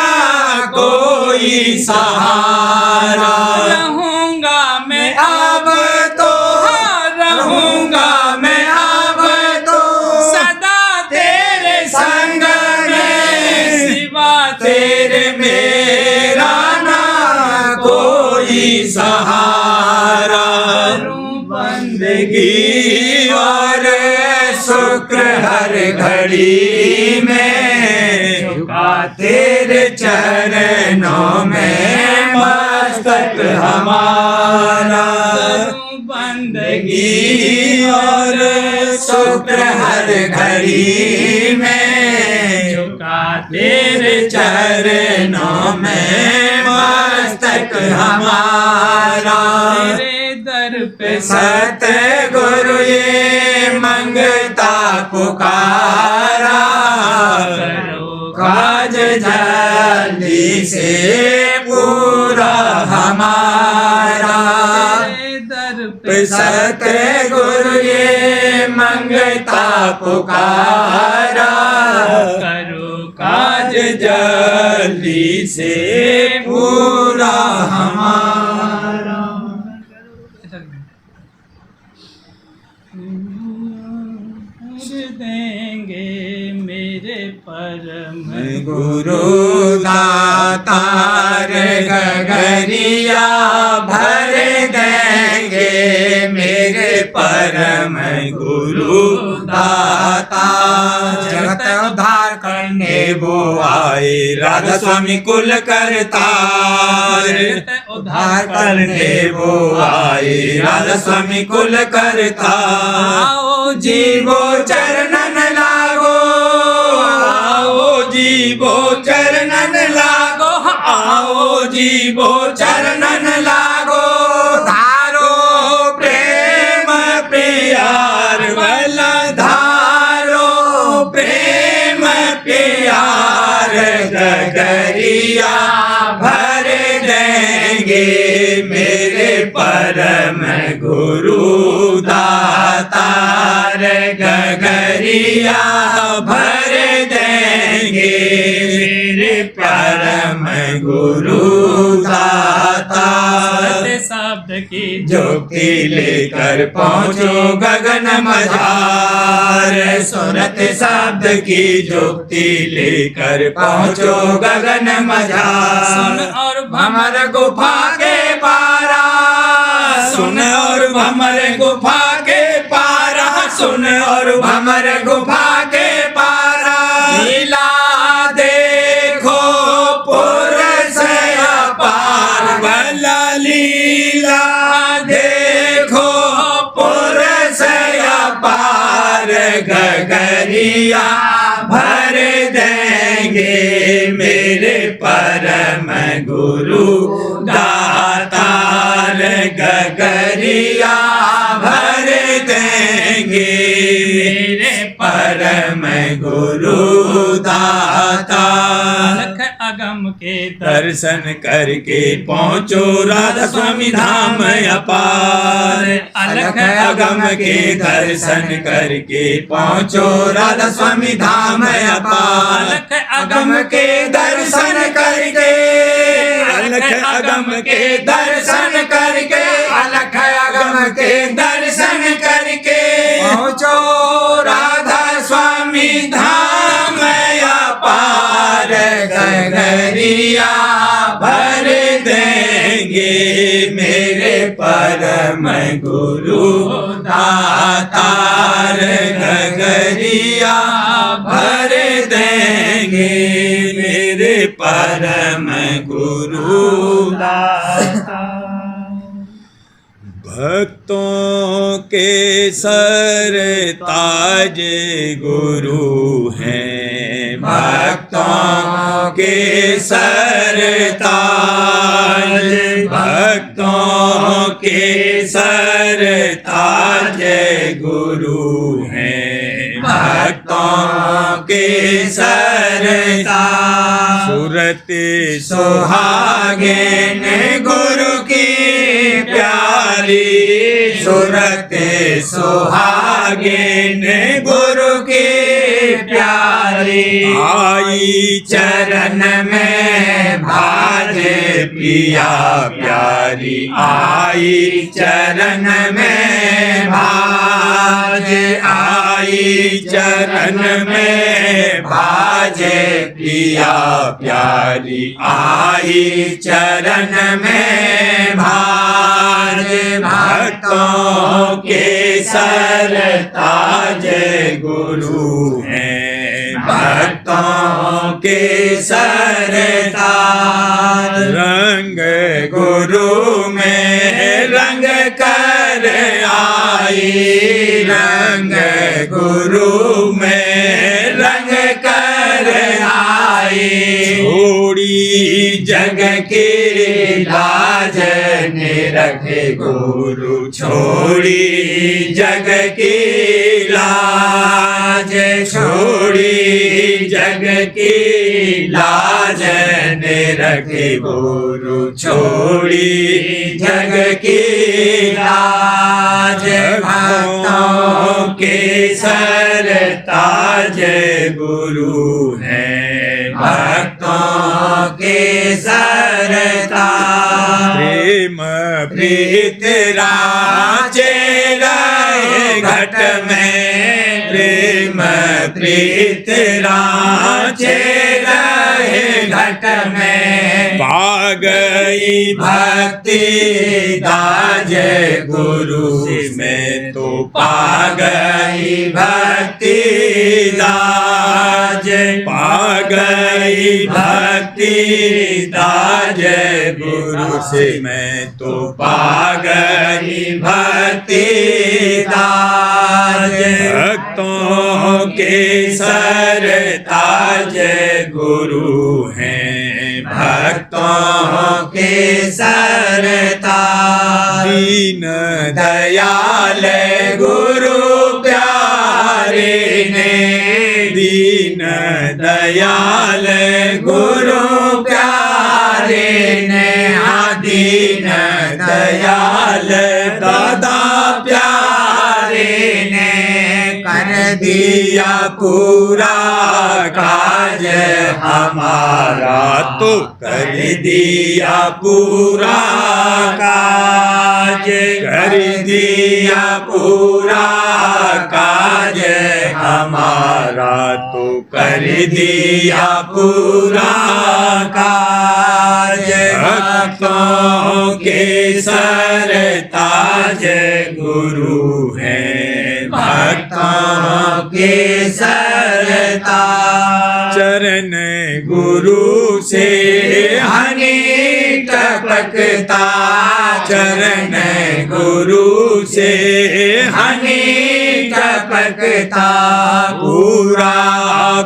कोई सहारा।
रहूंगा मैं
अब तो रहूंगा मैं अब तो
सदा
तेरे संग में,
सिवा
तेरे मेरा ना कोई सहारा। बंदगी और शुक्र हर घर घड़ी में झुका तेरे चरणों में मस्तक हमारा।
करूं बंदगी
और शुक्र हर घड़ी में
झुका
तेरे चरणों में मस्तक हमारा।
तेरे दर पे
सतगुरु ये मंगता पुकारा,
करो
काज जल्दी से पूरा हमारा।
तेरे दर पे
सतगुरु ये मंगता पुकारा,
करो
काज जल्दी से पूरा हमारा।
देंगे मेरे परम
गुरु दातार गगरिया भर देंगे मेरे परम गुरु दाता। जगत उद्धार करने वो आए राधा स्वामी कुल करतार। उद्धार करने वो आए राधा स्वामी कुल करतार।
आओ
जीवो चरणन लागो, आओ जीवो चरणन लागो, आओ जीवो चरणन लागो। धारो प्रेम प्यार वाला, धारो प्रेम प्यार गगरिया भर देंगे मेरे परम गुरु दातार। गगरिया भर देंगे मेरे परम गुरु दातार।
शब्द की
जुक्ति लेकर पहुँचो गगन मझार। सुरत शब्द की जुक्ति लेकर पहुँचो गगन मझार।
सुन और
भमर गुफा के पारा, सुन और भमर गुफा के पारा, सुन और भमर गुफा के पारा। लीला देखो पुरुष अपार, भला लीला देखो पुरुष अपार। गगरिया भर देंगे मेरे परम गुरु दातार। गगरिया भर देंगे मेरे परम गुरु दातार।
अलख अगम के
दर्शन करके पहुँचो राधा स्वामी धाम अपार। अलख अगम के दर्शन करके पहुँचो राधा स्वामी धाम अपार।
अलख
अगम के दर्शन करके, अलख अगम के दर्शन करके, अलख अगम के दर्शन करके पहुँचो राधा स्वामी धाम अपार। गगरिया भर देंगे मेरे परम गुरु दातार। गगरिया भर देंगे मेरे परम गुरु दातार। भक्तों के सरताज गुरु हैं, भक्तों के सरताज, भक्तों के सरताज गुरु हैं, भक्तों के सरताज। सूरत सुहागिन गुरु की प्यारी, सूरत सुहागिन गुरु की प्यारी। आई चरण में भाजे पिया प्यारी, आई चरण में भाजे, आई चरण में भाजे पिया प्यारी, आई चरण में भाजे। भक्तों के सरताज गुरु हैं, भक्तों के सरताज
रंग
गुरु में रंग कर आई रंग गुरु में रंग कर आई
छोड़ी
जग की लाज ने रखे गुरु छोड़ी जग की लाज छोड़ी जग की लाज ने रखे गुरु छोड़ी जग की लाज भक्तों के सरताज गुरु है भक्तों के सरताज
प्रेम
प्रीत राचे रहे घट में प्रेम प्रीत राचे रहे घट में
पा गई
भक्ति दाज गुरु में तो पा गई भक्ति दाज पा गई भक्ति दाज गुरु से मैं तो पा गई भक्ति दाज
भक्तों
के सरताज गुरु हैं भक्तों के सरताज
दीन
दयाल गुरु प्यारे ने दीन दयाल गुरु प्यारे ने दीन दयाल दादा प्यारे ने कर दिया पूरा काज हमारा तो कर दिया पूरा काज कर दिया पूरा काज हमारा तो कर दिया पूरा काज भक्तों के सरताज गुरु है भक्तों के सरताज
चरण
गुरु से हनी टपकता चरण गुरु से हनी टपकता पूरा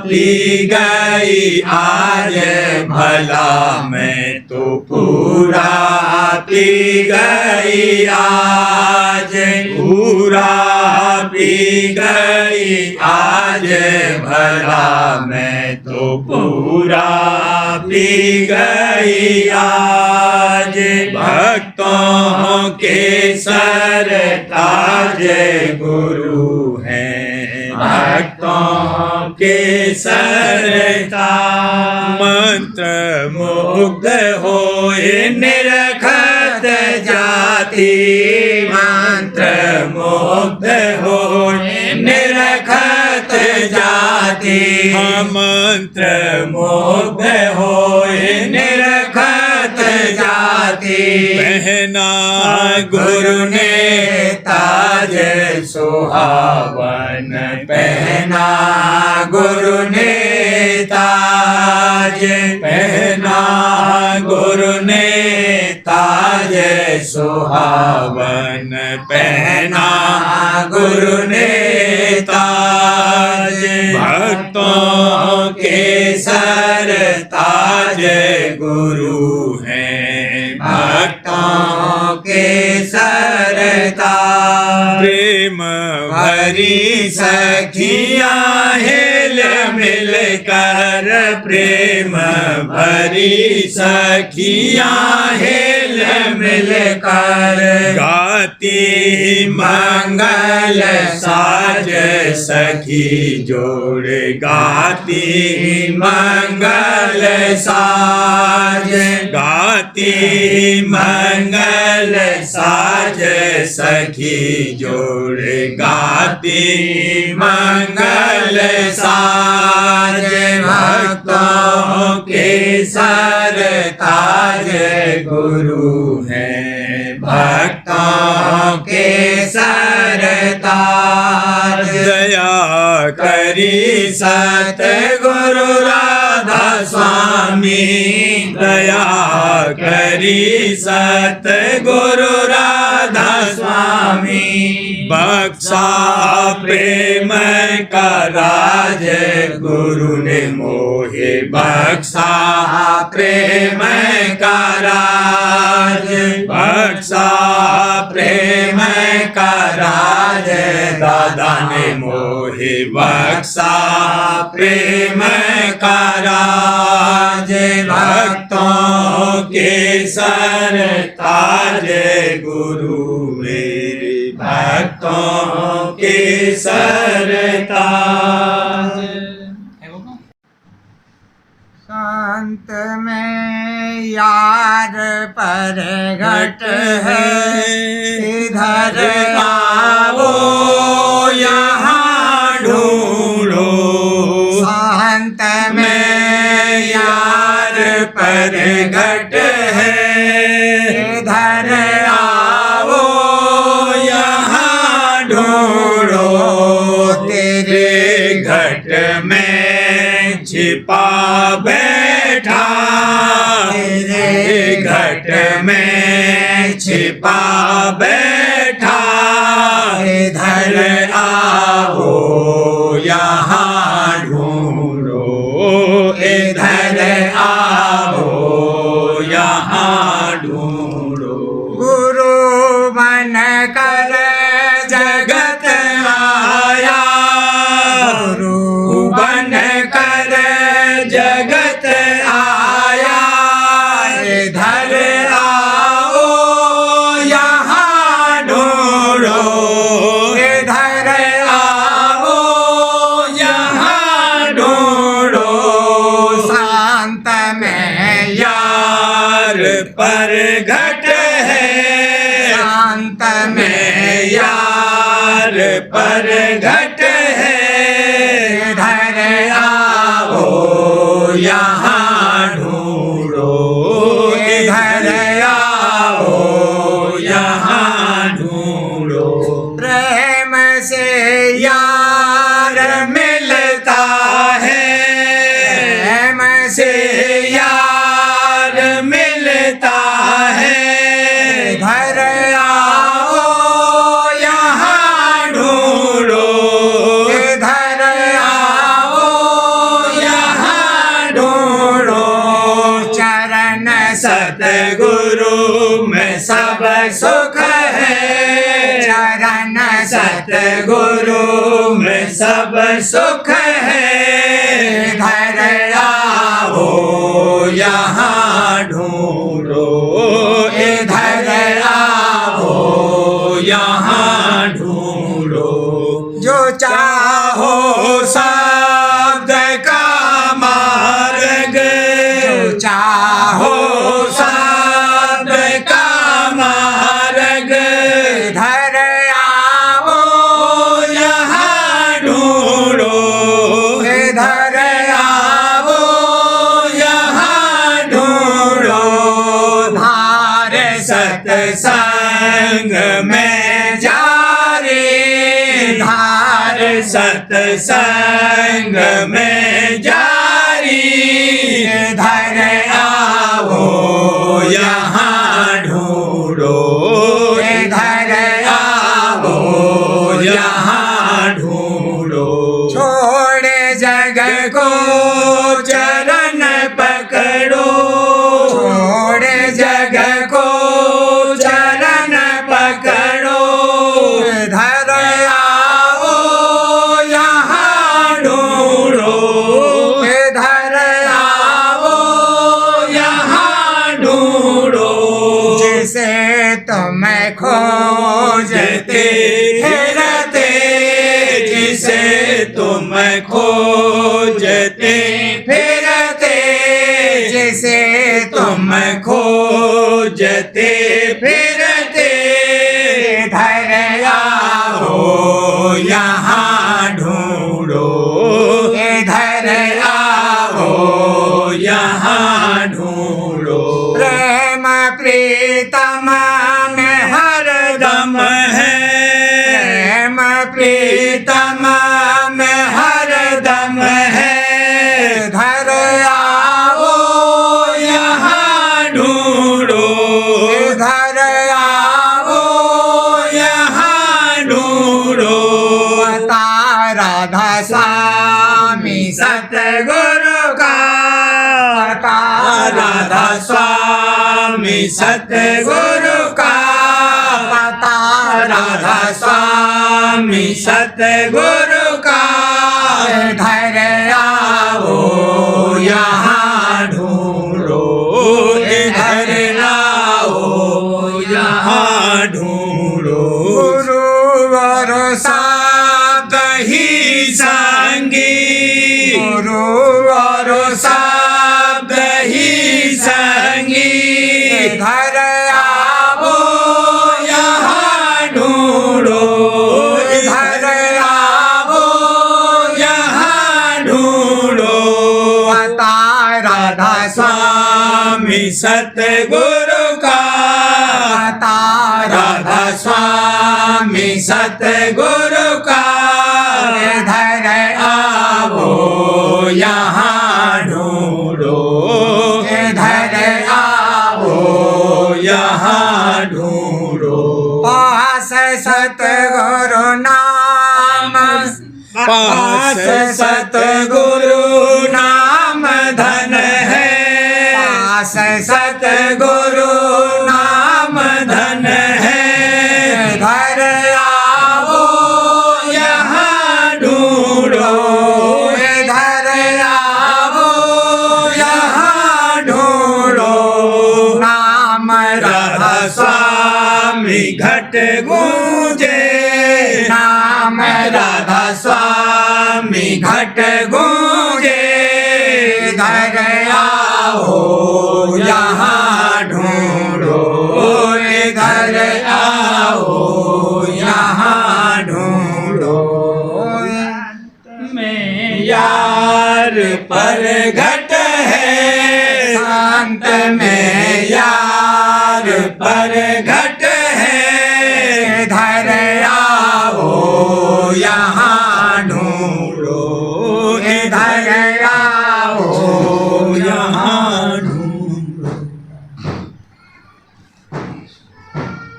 पी गई आज भला मैं तो पूरा पी गई आज पूरा पी गई आज भला मैं तो पूरा पी गई आज भक्तों के सरताज गुरु हैं भक्तों के सरताज
मंत्र
मुग्ध होए निरखत जाति मंत्र मुग्ध होए निरखत जाति
मंत्र
मुग्ध होए निरखत जाति
पहना
गुरु ने ताज सुहावन पहना गुरु ने ताज पहना गुरु ने ताज सुहावन पहना गुरु ने ताज भक्तों के सरताज गुरु हैं भक्तों के सरताज
प्रेम
भरी सखियाँ हिल मिल कर प्रेम भरी सखियाँ हिल मिल कर
गाती
मंगल साज सखी जोड़ गाती मंगल साज गाती मंगल साज सखी जोड़ गाती मंगल साज भक्तों के सरताज गुरु हैं भक्तों के सरताज
दया
करी सतगुरु राधा स्वामी दया करी सतगुरु राधा स्वामी बख्शा प्रेम का राज गुरु ने मोहे बख्शा प्रेम का राज बख्शा प्रेम का राज दादा ने मोहे बख्शा प्रेम का राज भक्तों के सर ताज गुरु मेरे भक्तों के सर ताज
संत में यार पर घट है इधर
आओ यहाँ ढूंढो
संत
में यार पर घट है
इधर
आओ यहाँ ढूंढो तेरे घट में छिपा बैठा तेरे घट में छिपा बैठा इधर आओ यहाँ ढूंढो इधर आओ यहाँ ढूंढो
गुरु बन कर
जगत आया
गुरु
बन कर जगत आया इधर आओ यहाँ ढूंढो
इधर
आओ यहाँ ढूंढो
शांत में
यार पर घट है
शांत में
यार पर घट है
इधर
आओ यहाँ ढूंढो इधर आओ यहाँ ढूंढो
प्रेम से
यार मिलता है
प्रेम
से यार मिलता है
इधर
आओ यहाँ ढूंढो
इधर
आओ यहाँ ढूंढो
चरण
सतगुरु में सब सुख है
चरण
सतगुरु में सब सुख है
इधर
आओ यहाँ ढूंढो इधर आओ यहाँ ढूंढो
जो
चाहो शब्द का मार्ग
जो
चाहो शब्द का मार्ग
इधर आओ
यहाँ ढूंढो
इधर
आओ यहाँ ढूंढो
धार
सत्संग में जारी धार सत्संग में जारी इधर आओ यहाँ ढूंढो
इधर
आओ यहाँ ढूंढो
छोड़ जग को
चरण पकड़ो
छोड़
जग को चरण पकड़ो
इधर
आओ यहाँ ढूंढो
इधर
आओ यहाँ ढूंढो
जिसे तुम खोजते
फिरते जिसे तुम खोजते फिरते
जिसे
तुम खोजते फिरते
इधर
आओ यहाँ ढूंढो
इधर
आओ यहाँ ढूंढो
प्रेम प्रीतम में हरदम
है
प्रेम
प्रीतम में हरदम है
इधर आओ
स्वामी सतगुरु का
पता
राधा स्वामी सतगुरु का
इधर आओ
यहाँ ढूंढो इधर आओ यहाँ ढूंढो
गुरु और
साथ ही संगी
गुरु और
साथ ही संगी
इधर
आओ यहाँ ढूंढो इधर आओ यहाँ ढूंढो
पता राधा
स्वामी सतगुरु का
पता
राधा स्वामी सतगुरु का
इधर
आओ यहाँ ढूंढो
इधर
आओ यहाँ ढूंढो
पास सतगुरु नाम
पास सतगुरु नाम धन है
पास
सतगुरु नाम धन है
इधर
आओ यहाँ ढूंढो
इधर
आओ यहाँ ढूंढो
नाम
राधा स्वामी घट गूंजे
नाम
राधा स्वामी घट गूंजे
इधर
आओ यहाँ ढूंढो इधर आओ यहाँ ढूंढो
मैं
यार पर घट है
शांत
में यार पर घट है
इधर
आओ यहाँ ढूंढो
इधर आओ
यहाँ ढूंढो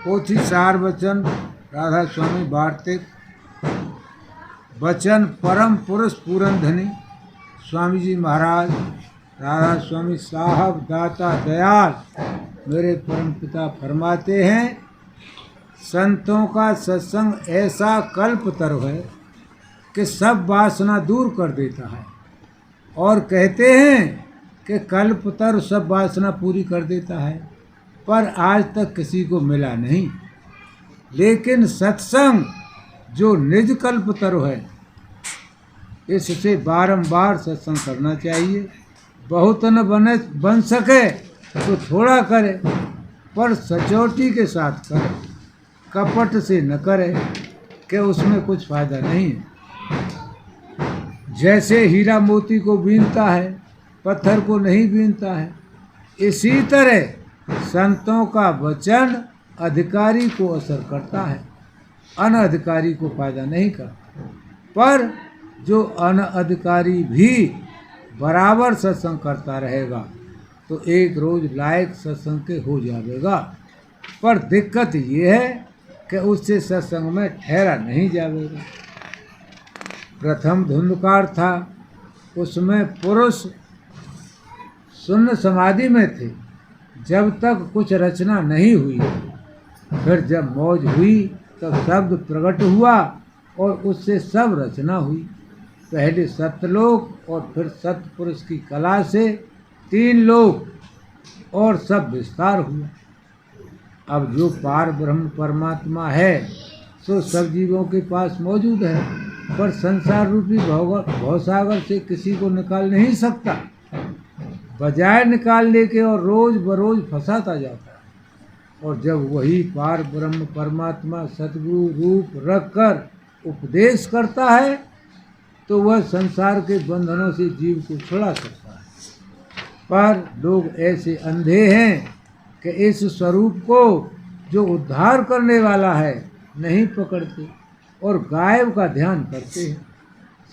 पोथी सार वचन राधा स्वामी वार्तिक वचन परम पुरुष पूरन धनी स्वामी जी महाराज राधा स्वामी साहब दाता दयाल मेरे परम पिता फरमाते हैं, संतों का सत्संग ऐसा कल्पतरु है कि सब वासना दूर कर देता है, और कहते हैं कि कल्पतरु सब वासना पूरी कर देता है, पर आज तक किसी को मिला नहीं। लेकिन सत्संग जो निज कल्पतरु है, इससे बारंबार सत्संग करना चाहिए। बहुत न बन सके तो थोड़ा करे, पर सचोटी के साथ करे, कपट से न करे कि उसमें कुछ फायदा नहीं है। जैसे हीरा मोती को बीनता है, पत्थर को नहीं बीनता है, इसी तरह संतों का वचन अधिकारी को असर करता है, अनधिकारी को फायदा नहीं करता। पर जो अनधिकारी भी बराबर सत्संग करता रहेगा तो एक रोज लायक सत्संग के हो जाएगा। पर दिक्कत ये है कि उससे सत्संग में ठहरा नहीं जाएगा। प्रथम धुंधकार था, उसमें पुरुष शून्य समाधि में थे जब तक कुछ रचना नहीं हुई। फिर जब मौज हुई तब शब्द प्रकट हुआ और उससे सब रचना हुई। पहले सत्यलोक और फिर सत्पुरुष की कला से 3 लोक और सब विस्तार हुआ। अब जो पार ब्रह्म परमात्मा है सो सब जीवों के पास मौजूद है, पर संसार रूपी भवसागर से किसी को निकाल नहीं सकता। बजाय निकालने के और रोज बरोज फंसाता जाता है। और जब वही पार ब्रह्म परमात्मा सतगुरु रूप रखकर उपदेश करता है तो वह संसार के बंधनों से जीव को छुड़ा सकता है। पर लोग ऐसे अंधे हैं कि इस स्वरूप को जो उद्धार करने वाला है नहीं पकड़ते और गायब का ध्यान करते हैं,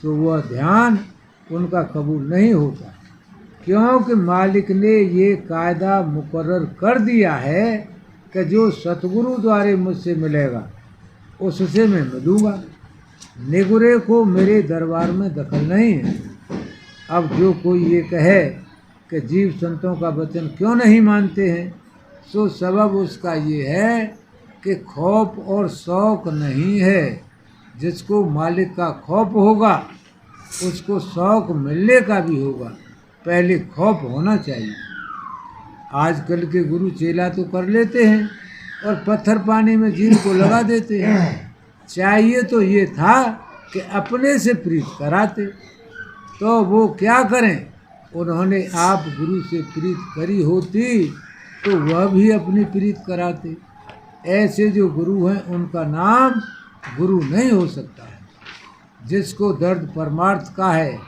तो वह ध्यान उनका कबूल नहीं होता, क्योंकि मालिक ने ये कायदा मुकर्रर कर दिया है कि जो सतगुरु द्वारे मुझसे मिलेगा उससे मैं मिलूँगा। निगुरे को मेरे दरबार में दखल नहीं है। अब जो कोई ये कहे कि जीव संतों का वचन क्यों नहीं मानते हैं, सो सबब उसका ये है कि खौफ और शौक नहीं है। जिसको मालिक का खौफ होगा उसको शौक मिलने का भी होगा, पहले खौफ होना चाहिए। आजकल के गुरु चेला तो कर लेते हैं और पत्थर पानी में जीव को लगा देते हैं। चाहिए तो ये था कि अपने से प्रीत कराते, तो वो क्या करें, उन्होंने आप गुरु से प्रीत करी होती तो वह भी अपनी प्रीत कराते। ऐसे जो गुरु हैं उनका नाम गुरु नहीं हो सकता है। जिसको दर्द परमार्थ का है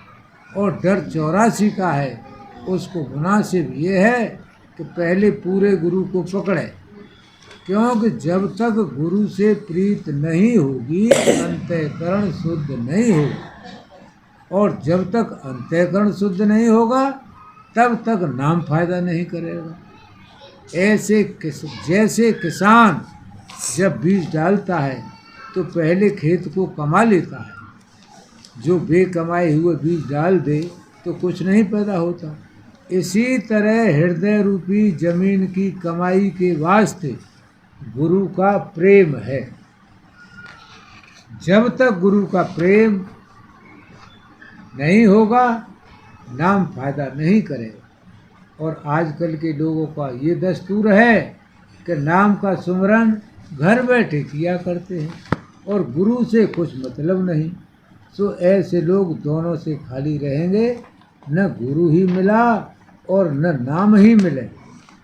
और डर 84 का है, उसको मुनासिब ये है कि पहले पूरे गुरु को पकड़े, क्योंकि जब तक गुरु से प्रीत नहीं होगी अंतःकरण शुद्ध नहीं होगा, और जब तक अंतःकरण शुद्ध नहीं होगा तब तक नाम फायदा नहीं करेगा। ऐसे जैसे किसान जब बीज डालता है तो पहले खेत को कमा लेता है, जो बेकमाए हुए बीज डाल दे तो कुछ नहीं पैदा होता। इसी तरह हृदय रूपी जमीन की कमाई के वास्ते गुरु का प्रेम है। जब तक गुरु का प्रेम नहीं होगा नाम फायदा नहीं करेगा। और आजकल के लोगों का ये दस्तूर है कि नाम का सुमरन घर बैठे किया करते हैं और गुरु से कुछ मतलब नहीं। सो ऐसे लोग दोनों से खाली रहेंगे, न गुरु ही मिला और न नाम ही मिले,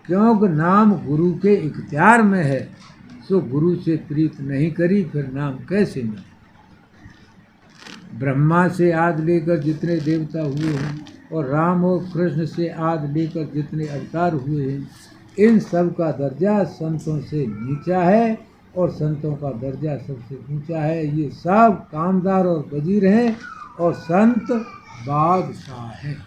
क्योंकि नाम गुरु के इख्तियार में है। सो गुरु से प्रीत नहीं करी फिर नाम कैसे मिले। ब्रह्मा से आदि लेकर जितने देवता हुए हैं और राम और कृष्ण से आदि लेकर जितने अवतार हुए हैं, इन सब का दर्जा संतों से नीचा है और संतों का दर्जा सबसे ऊंचा है। ये सब कामदार और वजीर हैं और संत बादशाह हैं।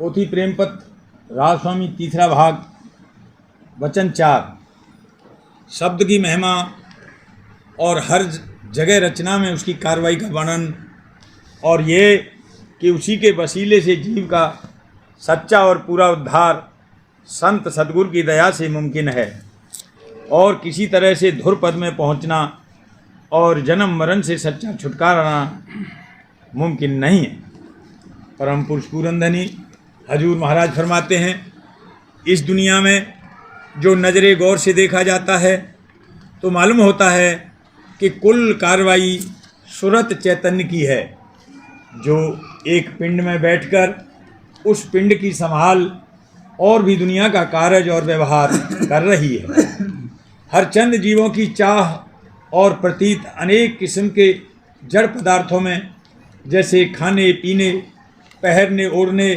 पोथी प्रेमपत राधा स्वामी तीसरा भाग वचन 4। शब्द की महिमा और हर जगह रचना में उसकी कार्रवाई का वर्णन, और ये कि उसी के वसीले से जीव का सच्चा और पूरा उद्धार संत सद्गुरु की दया से मुमकिन है, और किसी तरह से धुर पद में पहुंचना और जन्म मरण से सच्चा छुटकारा मुमकिन नहीं है। परम पुरुष पूरनधनी हजूर महाराज फरमाते हैं, इस दुनिया में जो नज़रे गौर से देखा जाता है तो मालूम होता है कि कुल कार्रवाई सुरत चैतन्य की है, जो एक पिंड में बैठकर उस पिंड की संभाल और भी दुनिया का कार्य और व्यवहार कर रही है। हर चंद जीवों की चाह और प्रतीत अनेक किस्म के जड़ पदार्थों में, जैसे खाने पीने, पहनने ओढ़ने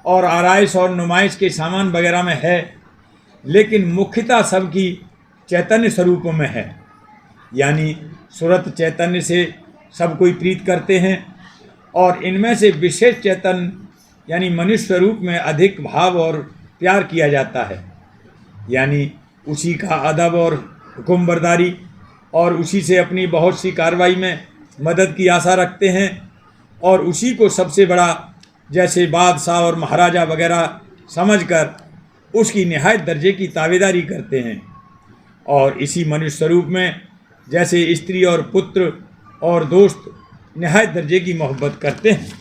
और आराइश और नुमाइश के सामान वगैरह में है, लेकिन मुख्यतः सबकी चैतन्य स्वरूपों में है। यानी सुरत चैतन्य से सब कोई प्रीत करते हैं, और इनमें से विशेष चैतन्य यानी मनुष्य स्वरूप में अधिक भाव और प्यार किया जाता है। यानी उसी का अदब और हुक्म बरदारी और उसी से अपनी बहुत सी कार्रवाई में मदद की आशा रखते हैं, और उसी को सबसे बड़ा जैसे बादशाह और महाराजा वगैरह समझकर उसकी निहायत दर्जे की ताबेदारी करते हैं। और इसी मनुष्य स्वरूप में जैसे स्त्री और पुत्र और दोस्त निहायत दर्जे की मोहब्बत करते हैं।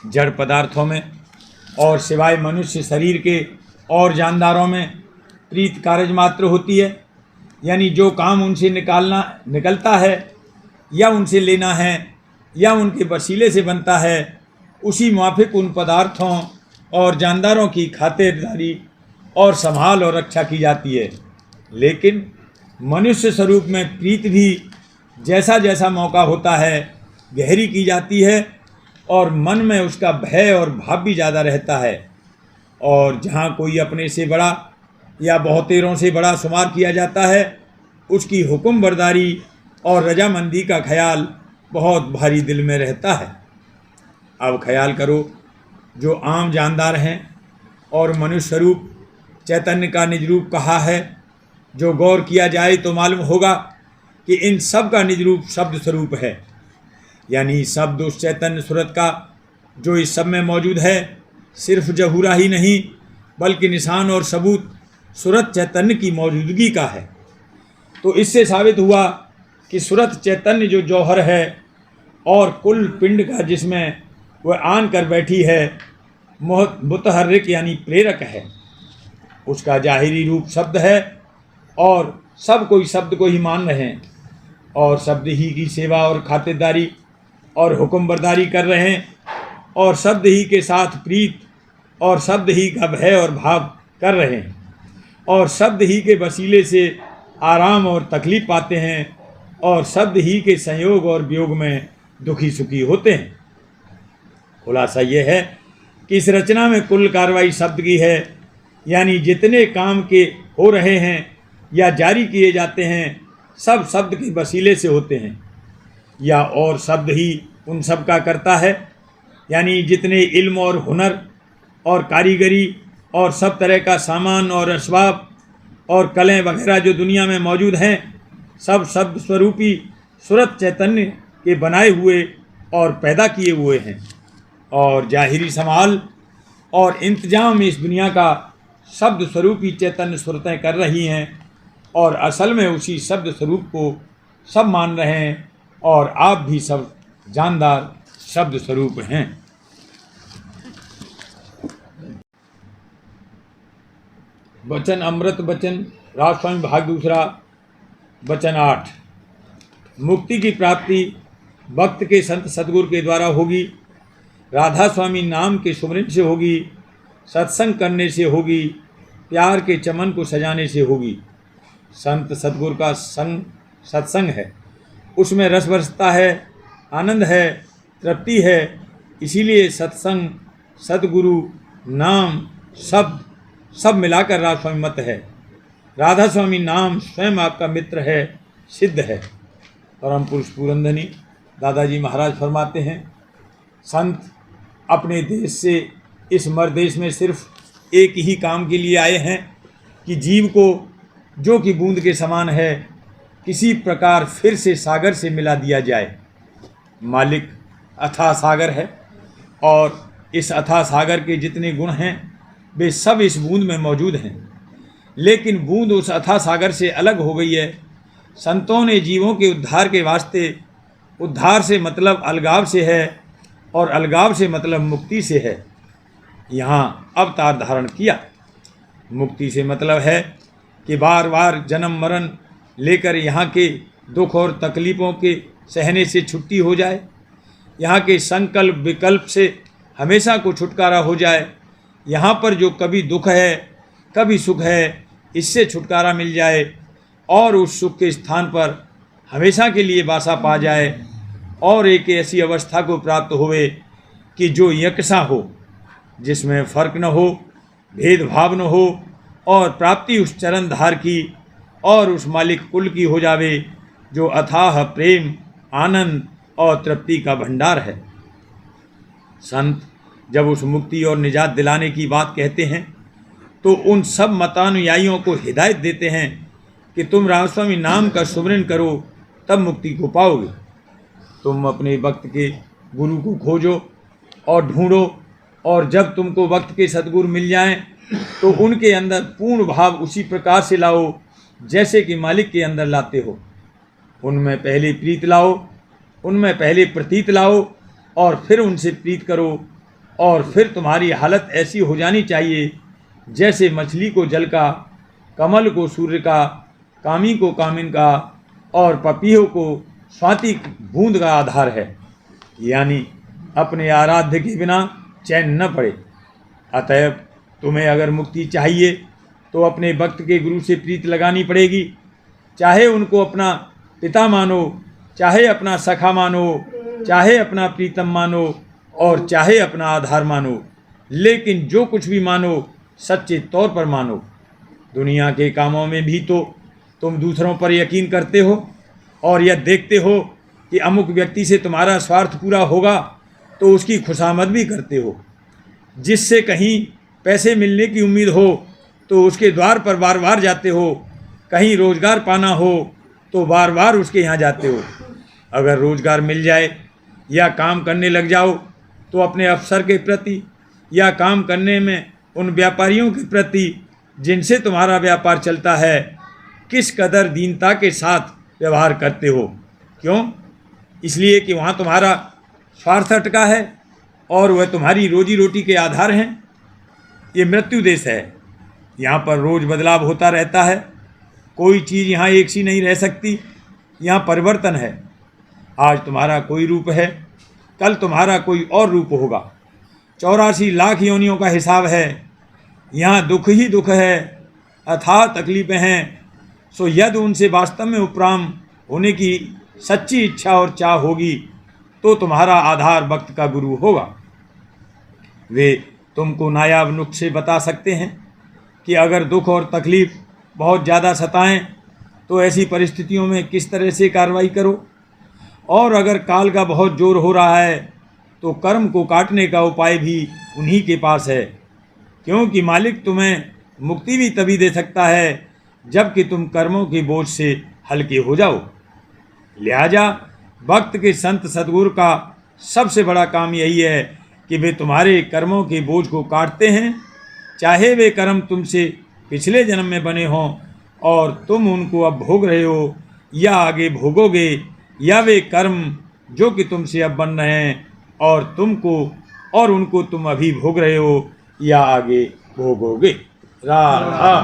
जड़ पदार्थों में और सिवाय मनुष्य शरीर के और जानदारों में प्रीत कार्य मात्र होती है। यानी जो काम उनसे निकलता है या उनसे लेना है या उनके वसीले से बनता है, उसी माफिक उन पदार्थों और जानदारों की खातिरदारी और संभाल और रक्षा की जाती है। लेकिन मनुष्य स्वरूप में प्रीत भी जैसा जैसा मौका होता है गहरी की जाती है, और मन में उसका भय और भाव भी ज़्यादा रहता है। और जहाँ कोई अपने से बड़ा या बहुतेरों से बड़ा शुमार किया जाता है, उसकी हुक्म बरदारी और रजामंदी का ख्याल बहुत भारी दिल में रहता है। अब ख्याल करो, जो आम जानदार हैं और मनुष्य स्वरूप चैतन्य का निज रूप कहा है, जो गौर किया जाए तो मालूम होगा कि इन सब का निज रूप शब्द स्वरूप है। यानी शब्द उस चैतन्य सूरत का जो इस सब में मौजूद है, सिर्फ जहूरा ही नहीं बल्कि निशान और सबूत सूरत चैतन्य की मौजूदगी का है। तो इससे साबित हुआ कि सूरत चैतन्य जो जौहर है और कुल पिंड का जिसमें वह आन कर बैठी है, मुतहर्रिक यानी प्रेरक है, उसका जाहिरी रूप शब्द है और सब कोई शब्द को ही मान रहे हैं और शब्द ही की सेवा और खातिरदारी और हुक्म बरदारी कर रहे हैं और शब्द ही के साथ प्रीत और शब्द ही का भय और भाव कर रहे हैं और शब्द ही के वसीले से आराम और तकलीफ पाते हैं और शब्द ही के संयोग और वियोग में दुखी सुखी होते हैं। खुलासा ये है कि इस रचना में कुल कार्रवाई शब्द की है, यानी जितने काम के हो रहे हैं या जारी किए जाते हैं सब शब्द के वसीले से होते हैं या और शब्द ही उन सब का करता है। यानी जितने इल्म और हुनर और कारीगरी और सब तरह का सामान और असबाब और कलें वगैरह जो दुनिया में मौजूद हैं, सब शब्द स्वरूपी सूरत चैतन्य के बनाए हुए और पैदा किए हुए हैं और जाहिरी संभाल और इंतजाम इस दुनिया का शब्द स्वरूपी चैतन्य सूरतें कर रही हैं और असल में उसी शब्द स्वरूप को सब मान रहे हैं और आप भी सब जानदार शब्द स्वरूप हैं। वचन अमृत वचन राज स्वामी भाग दूसरा वचन 8। मुक्ति की प्राप्ति भक्त के संत सतगुरु के द्वारा होगी, राधा स्वामी नाम के सुमरन से होगी, सत्संग करने से होगी, प्यार के चमन को सजाने से होगी। संत सतगुरु का संग सत्संग है, उसमें रस बरसता है, आनंद है, तृप्ति है। इसीलिए सत्संग, सतगुरु, नाम, शब्द सब मिलाकर राधा स्वामी मत है। राधा स्वामी नाम स्वयं आपका मित्र है, सिद्ध है। परम पुरुष पुरंदनी दादाजी महाराज फरमाते हैं, संत अपने देश से इस मरदेश में सिर्फ एक ही काम के लिए आए हैं कि जीव को जो कि बूंद के समान है किसी प्रकार फिर से सागर से मिला दिया जाए। मालिक अथाह सागर है और इस अथाह सागर के जितने गुण हैं वे सब इस बूंद में मौजूद हैं, लेकिन बूंद उस अथाह सागर से अलग हो गई है। संतों ने जीवों के उद्धार के वास्ते, उद्धार से मतलब अलगाव से है और अलगाव से मतलब मुक्ति से है, यहाँ अवतार धारण किया। मुक्ति से मतलब है कि बार बार जन्म मरण लेकर यहाँ के दुख और तकलीफ़ों के सहने से छुट्टी हो जाए, यहाँ के संकल्प विकल्प से हमेशा को छुटकारा हो जाए। यहाँ पर जो कभी दुख है कभी सुख है, इससे छुटकारा मिल जाए और उस सुख के स्थान पर हमेशा के लिए वासा पा जाए और एक ऐसी अवस्था को प्राप्त होवे कि जो यकसा हो, जिसमें फ़र्क न हो, भेदभाव न हो और प्राप्ति उस चरण धार की और उस मालिक कुल की हो जावे जो अथाह प्रेम, आनंद और तृप्ति का भंडार है। संत जब उस मुक्ति और निजात दिलाने की बात कहते हैं तो उन सब मतानुयायियों को हिदायत देते हैं कि तुम राधा स्वामी नाम का सुमरन करो तब मुक्ति को पाओगे। तुम अपने वक्त के गुरु को खोजो और ढूंढो और जब तुमको वक्त के सद्गुरु मिल जाएं तो उनके अंदर पूर्ण भाव उसी प्रकार से लाओ जैसे कि मालिक के अंदर लाते हो। उनमें पहले प्रीत लाओ, उनमें पहले प्रतीत लाओ और फिर उनसे प्रीत करो और फिर तुम्हारी हालत ऐसी हो जानी चाहिए जैसे मछली को जल का, कमल को सूर्य का, कामी को कामिन का और पपीहों को स्वाति बूंद का आधार है। यानी अपने आराध्य के बिना चैन न पड़े। अतएव तुम्हें अगर मुक्ति चाहिए तो अपने भक्त के गुरु से प्रीत लगानी पड़ेगी, चाहे उनको अपना पिता मानो, चाहे अपना सखा मानो, चाहे अपना प्रीतम मानो और चाहे अपना आधार मानो, लेकिन जो कुछ भी मानो सच्चे तौर पर मानो। दुनिया के कामों में भी तो तुम दूसरों पर यकीन करते हो और यह देखते हो कि अमुक व्यक्ति से तुम्हारा स्वार्थ पूरा होगा तो उसकी खुशामद भी करते हो। जिससे कहीं पैसे मिलने की उम्मीद हो तो उसके द्वार पर बार बार जाते हो, कहीं रोज़गार पाना हो तो बार बार उसके यहाँ जाते हो। अगर रोज़गार मिल जाए या काम करने लग जाओ तो अपने अफसर के प्रति या काम करने में उन व्यापारियों के प्रति जिनसे तुम्हारा व्यापार चलता है किस कदर दीनता के साथ व्यवहार करते हो। क्यों? इसलिए कि वहाँ तुम्हारा स्वार्थ अटका है और वह तुम्हारी रोजी रोटी के आधार हैं। ये मृत्यु देश है, यहाँ पर रोज़ बदलाव होता रहता है, कोई चीज़ यहाँ एक सी नहीं रह सकती, यहाँ परिवर्तन है। आज तुम्हारा कोई रूप है, कल तुम्हारा कोई और रूप होगा। 84 लाख योनियों का हिसाब है, यहाँ दुख ही दुख है, अथाह तकलीफ़ें हैं। सो यदि उनसे वास्तव में उपराम होने की सच्ची इच्छा और चाह होगी तो तुम्हारा आधार वक्त का गुरु होगा। वे तुमको नायाब नुस्खे बता सकते हैं कि अगर दुख और तकलीफ़ बहुत ज़्यादा सताएं तो ऐसी परिस्थितियों में किस तरह से कार्रवाई करो, और अगर काल का बहुत जोर हो रहा है तो कर्म को काटने का उपाय भी उन्हीं के पास है, क्योंकि मालिक तुम्हें मुक्ति भी तभी दे सकता है जबकि तुम कर्मों के बोझ से हल्के हो जाओ। लिहाजा भक्त के संत सद्गुरु का सबसे बड़ा काम यही है कि वे तुम्हारे कर्मों के बोझ को काटते हैं, चाहे वे कर्म तुमसे पिछले जन्म में बने हों और तुम उनको अब भोग रहे हो या आगे भोगोगे, या वे कर्म जो कि तुमसे अब बन रहे हैं और तुमको और उनको तुम अभी भोग रहे हो या आगे भोगोगे। राधा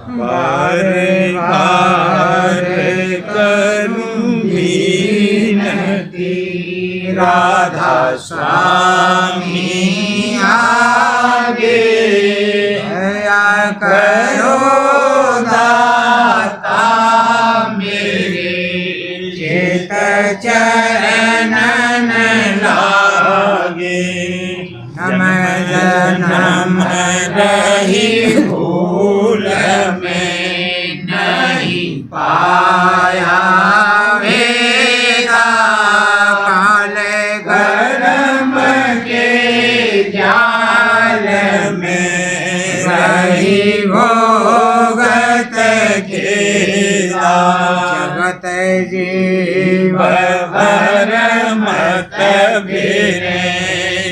बारे बारे करूं विनती, राधा स्वामी आगे दया करो दाता मेरे, चित चरणन लागे। नम जन्म रही भूल में नहीं पाया वेगा, काल गर्म के जाल में रही भोगत खेला। जगत जीव भर मत बिरे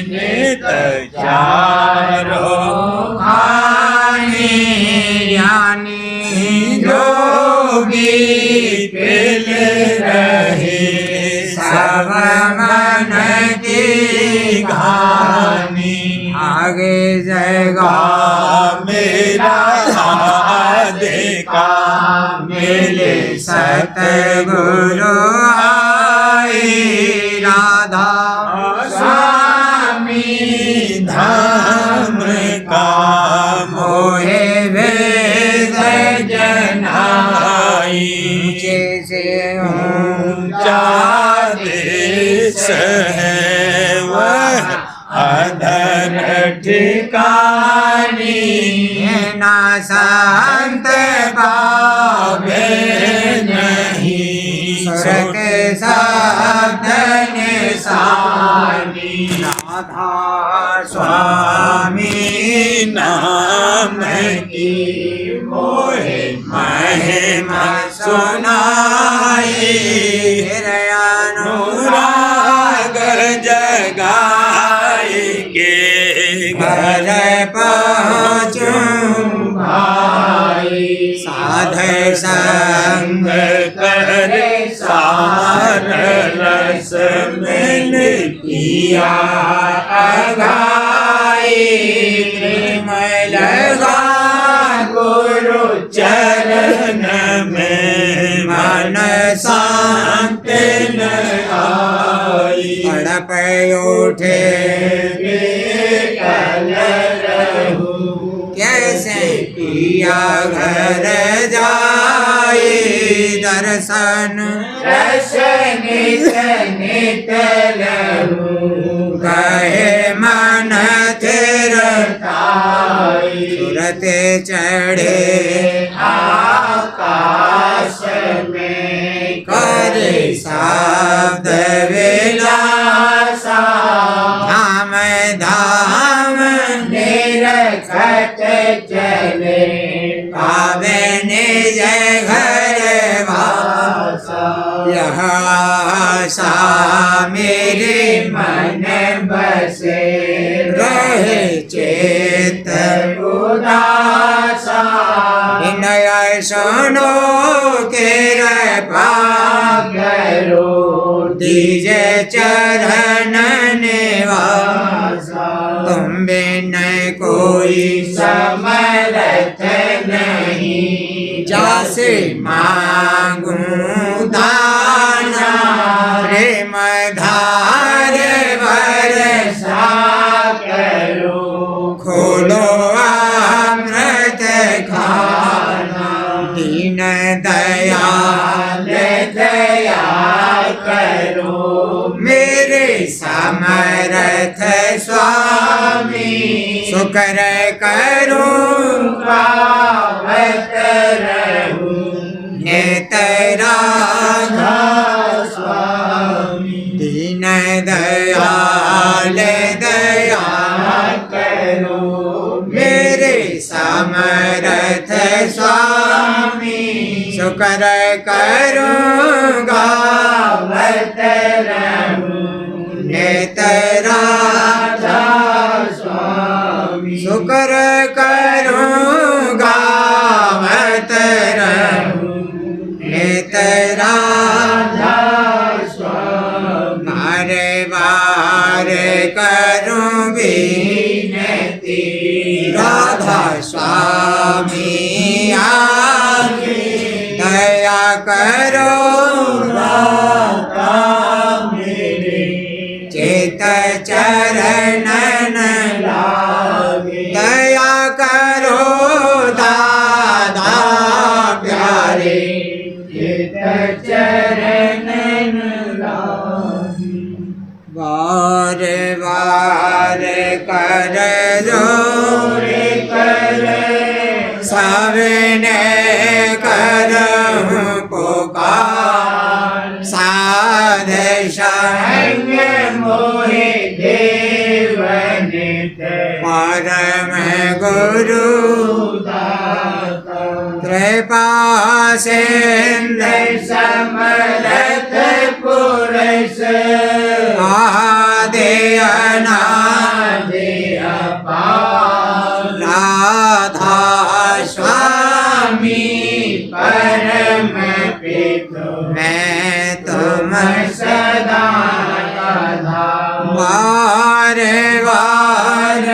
नित चारो खानी, ज्ञानी जोगी पिल रहे सब मन की कहानी। आगे जगा मेरा देखा मिले सतगुरु आई, राधा स्वामी धाम का मोहे वेद जनाई। जैसे ऊंचा देश है वह अधर ठिकानी, ना संत पावे नहीं सुर के शब्द निशानी। राधा स्वामी नाम की मोहे महिमा सुनाई, अनुराग जगाई के घर पहुँचूं भाई। साध संग करे सार रस मिल पिया अगाई, प्रेम लगा गुरु चरण में मन शांत न आई। तड़प उठे बेकल रहूं, कैसे पिया घर जाए। दर्शन रस नित नित लहूं, कहे मन थिरताई। सुरते चढ़े आकाश में करे शब्द विलासा। धाम धाम निरखत चले, पावे निज घर वासा। यह आशा मेरे मन बसे रहे चेत उदासा विनय सुनो कृपा करो दीजे चरण निवासा तुम बिन कोई समर्थ नहीं जासे मांगूं दाना प्रेम धार बरसा करो खोलो अमृत खाना दीन दयाल दया करो मेरे समर्थ स्वामी शुक्र करूं पावत रहूं नेतरा स्वामी दीन दयाल दया करो मेरे समर्थ स्वामी शुक्र करूंगा वत रहूं नेतरा स्वामी शुक्र करूंगा वत रहूं नेतरा स्वामी बारे बारे करूं विनती राधा स्वामी आगे दया करो राधा मेरे चेत चरणन लागे दया करो दादा प्यारे चेत चरणन लागे बार बार कर जोरे कर सबने करहूं पुकार साध संग मोहे देवनित परम गुरु दाता कृपा सिंधु समर्थ पुरुष आदि अनादि अपार राधा स्वामी परम पितु मैं तुम सदा बार बार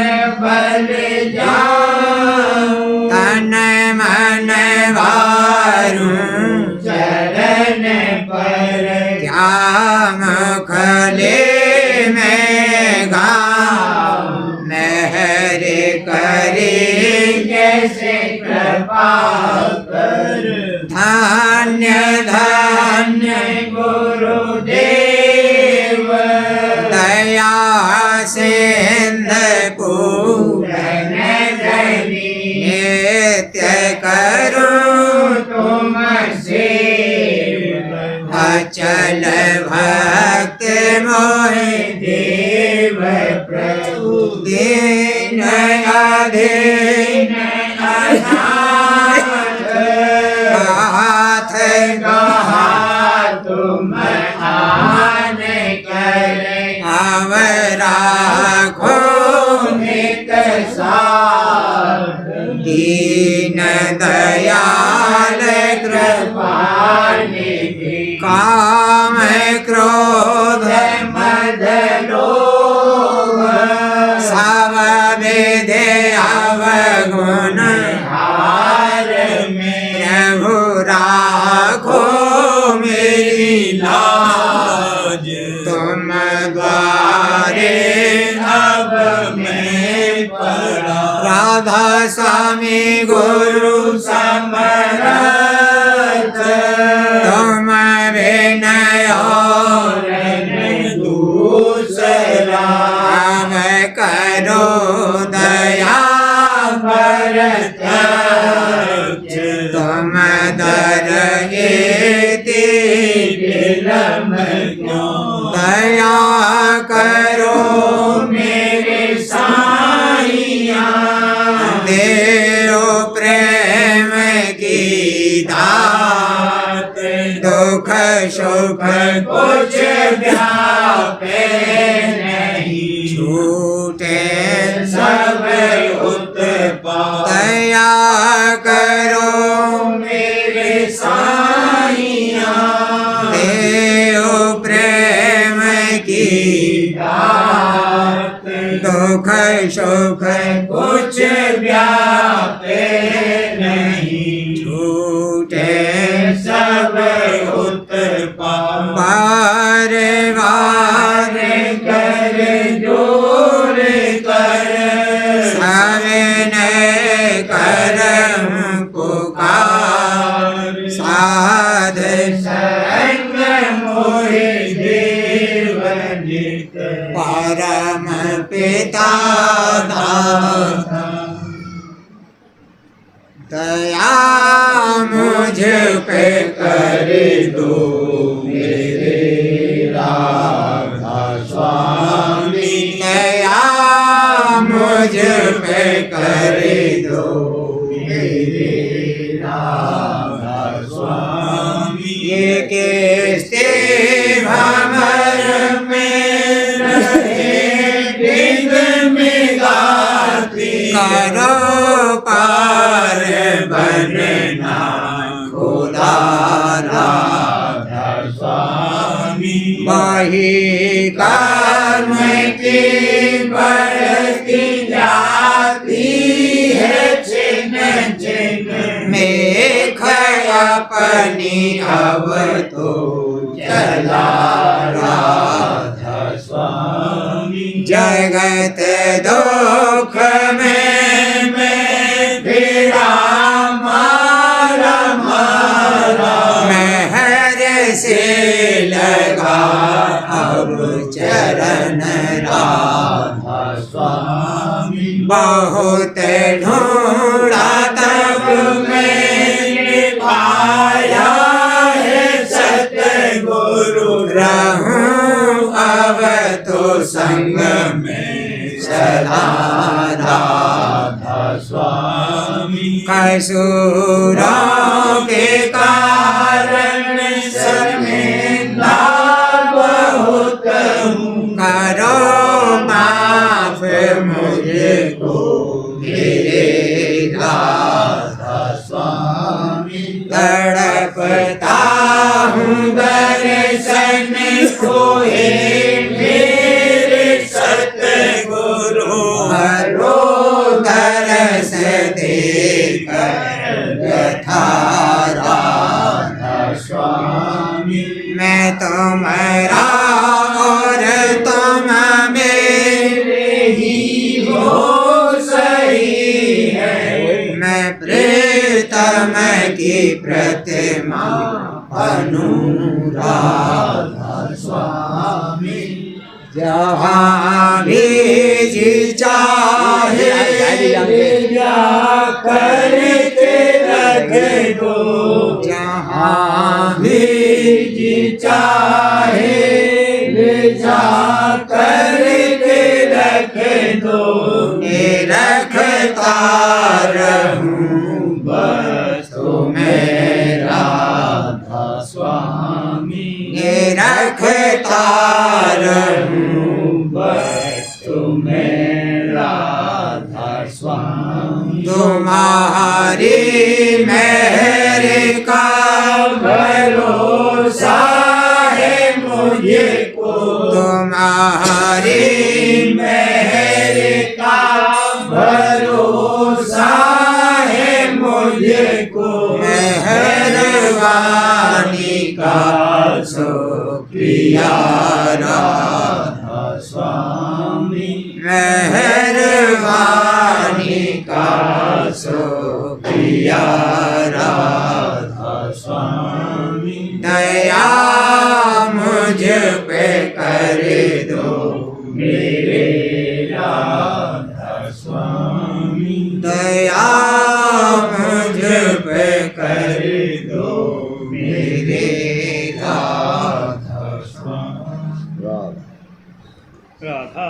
बल जाऊं तन मन वारूं चरण पर क्या मुखले में गाऊं मेहर करे जैसे कृपा कर धन्य धन्य गुरुदेव दया सिंधु पूरन धनी नित्य करूं तुम सेव अचल भक्त मोहे देव प्रभु दीन अधीन हाथ कहा तुम आन कर अवरा खो नित साथ दीन दयाल कृपानिधि काम क्रोध मद लोभ सब विधि अवगुण हार में प्रभु राखो मेरी लाज तुम द्वारे अब मैं पड़ा राधा स्वामी गुरु समर्थ तुम विनय और दूसरा अब करो दया भरत तुम दर दया करो मेरे साईया देव प्रेम की दात दुख सुख
कुछ व्यापे नहीं,
छूटे
सब उत्पात।
दया करो
मेरे साईया,
देव प्रेम की
दात।
दुख सुख
कुछ व्यापे नहीं,
छूटे
सब उत्पात।
बार बार
कर जोर कर
सविनय करम पुकार साध
संग मोहि देव नित।
परम पिता दाता दया मुझ पे कर दो
मेरे राधा स्वामी,
दया मुझ पे कर दो
मेरे राधा स्वामी।
ये किसके भंवर में
रहे बिंद में गाती,
करो पार बनना खुदा
राधा स्वामी।
वही कर्म
की बढ़ती जाती है छिन छिन,
मेघ अपनी अब तो
चला राधा स्वामी।
जगत दुख में
मैं फिरा मारा मारा,
महर से लगा अब चरण
राधा स्वामी।
बहुत ढूंढा तब
मैंने पाया है सतगुरु,
रहूं अब तो संग में सदा
राधा स्वामी।
कसूरों के कारण
शर्मिंदा बहुत हूँ,
करो माफ मुझको
मेरे राधा स्वामी।
तड़पता हूँ
दर्शन खोए मेरे सतगुरु,
हरो दरस देकर यथा
राधा स्वामी।
मैं तुम्हारा और तुम मेरे
ही हो सही है,
मैं प्रीतम की प्रतिमा अनुराधा
स्वामी।
जहाँ भी जी चाहे
ले जा करके रख दो,
जहाँ
भी जी चाहे ले जा करके रख दो।
रखता रहूं
बस तुम्हें राधा स्वामी,
रखता रहूं
बस तुम्हें राधा स्वामी।
तुम्हारी मेहर का
भरोसा है मुझे को,
तुम्हारी
मेहर का भरोसा है मुझे को।
मेहरबानी का
शुक्रिया राधा स्वामी।
मेहरबानी
का शुक्रिया राधा स्वामी।
दया मुझ पे कर दो
मेरे राधा स्वामी।
दया मुझ पे कर
दो मेरे
राधा
स्वामी।
राधा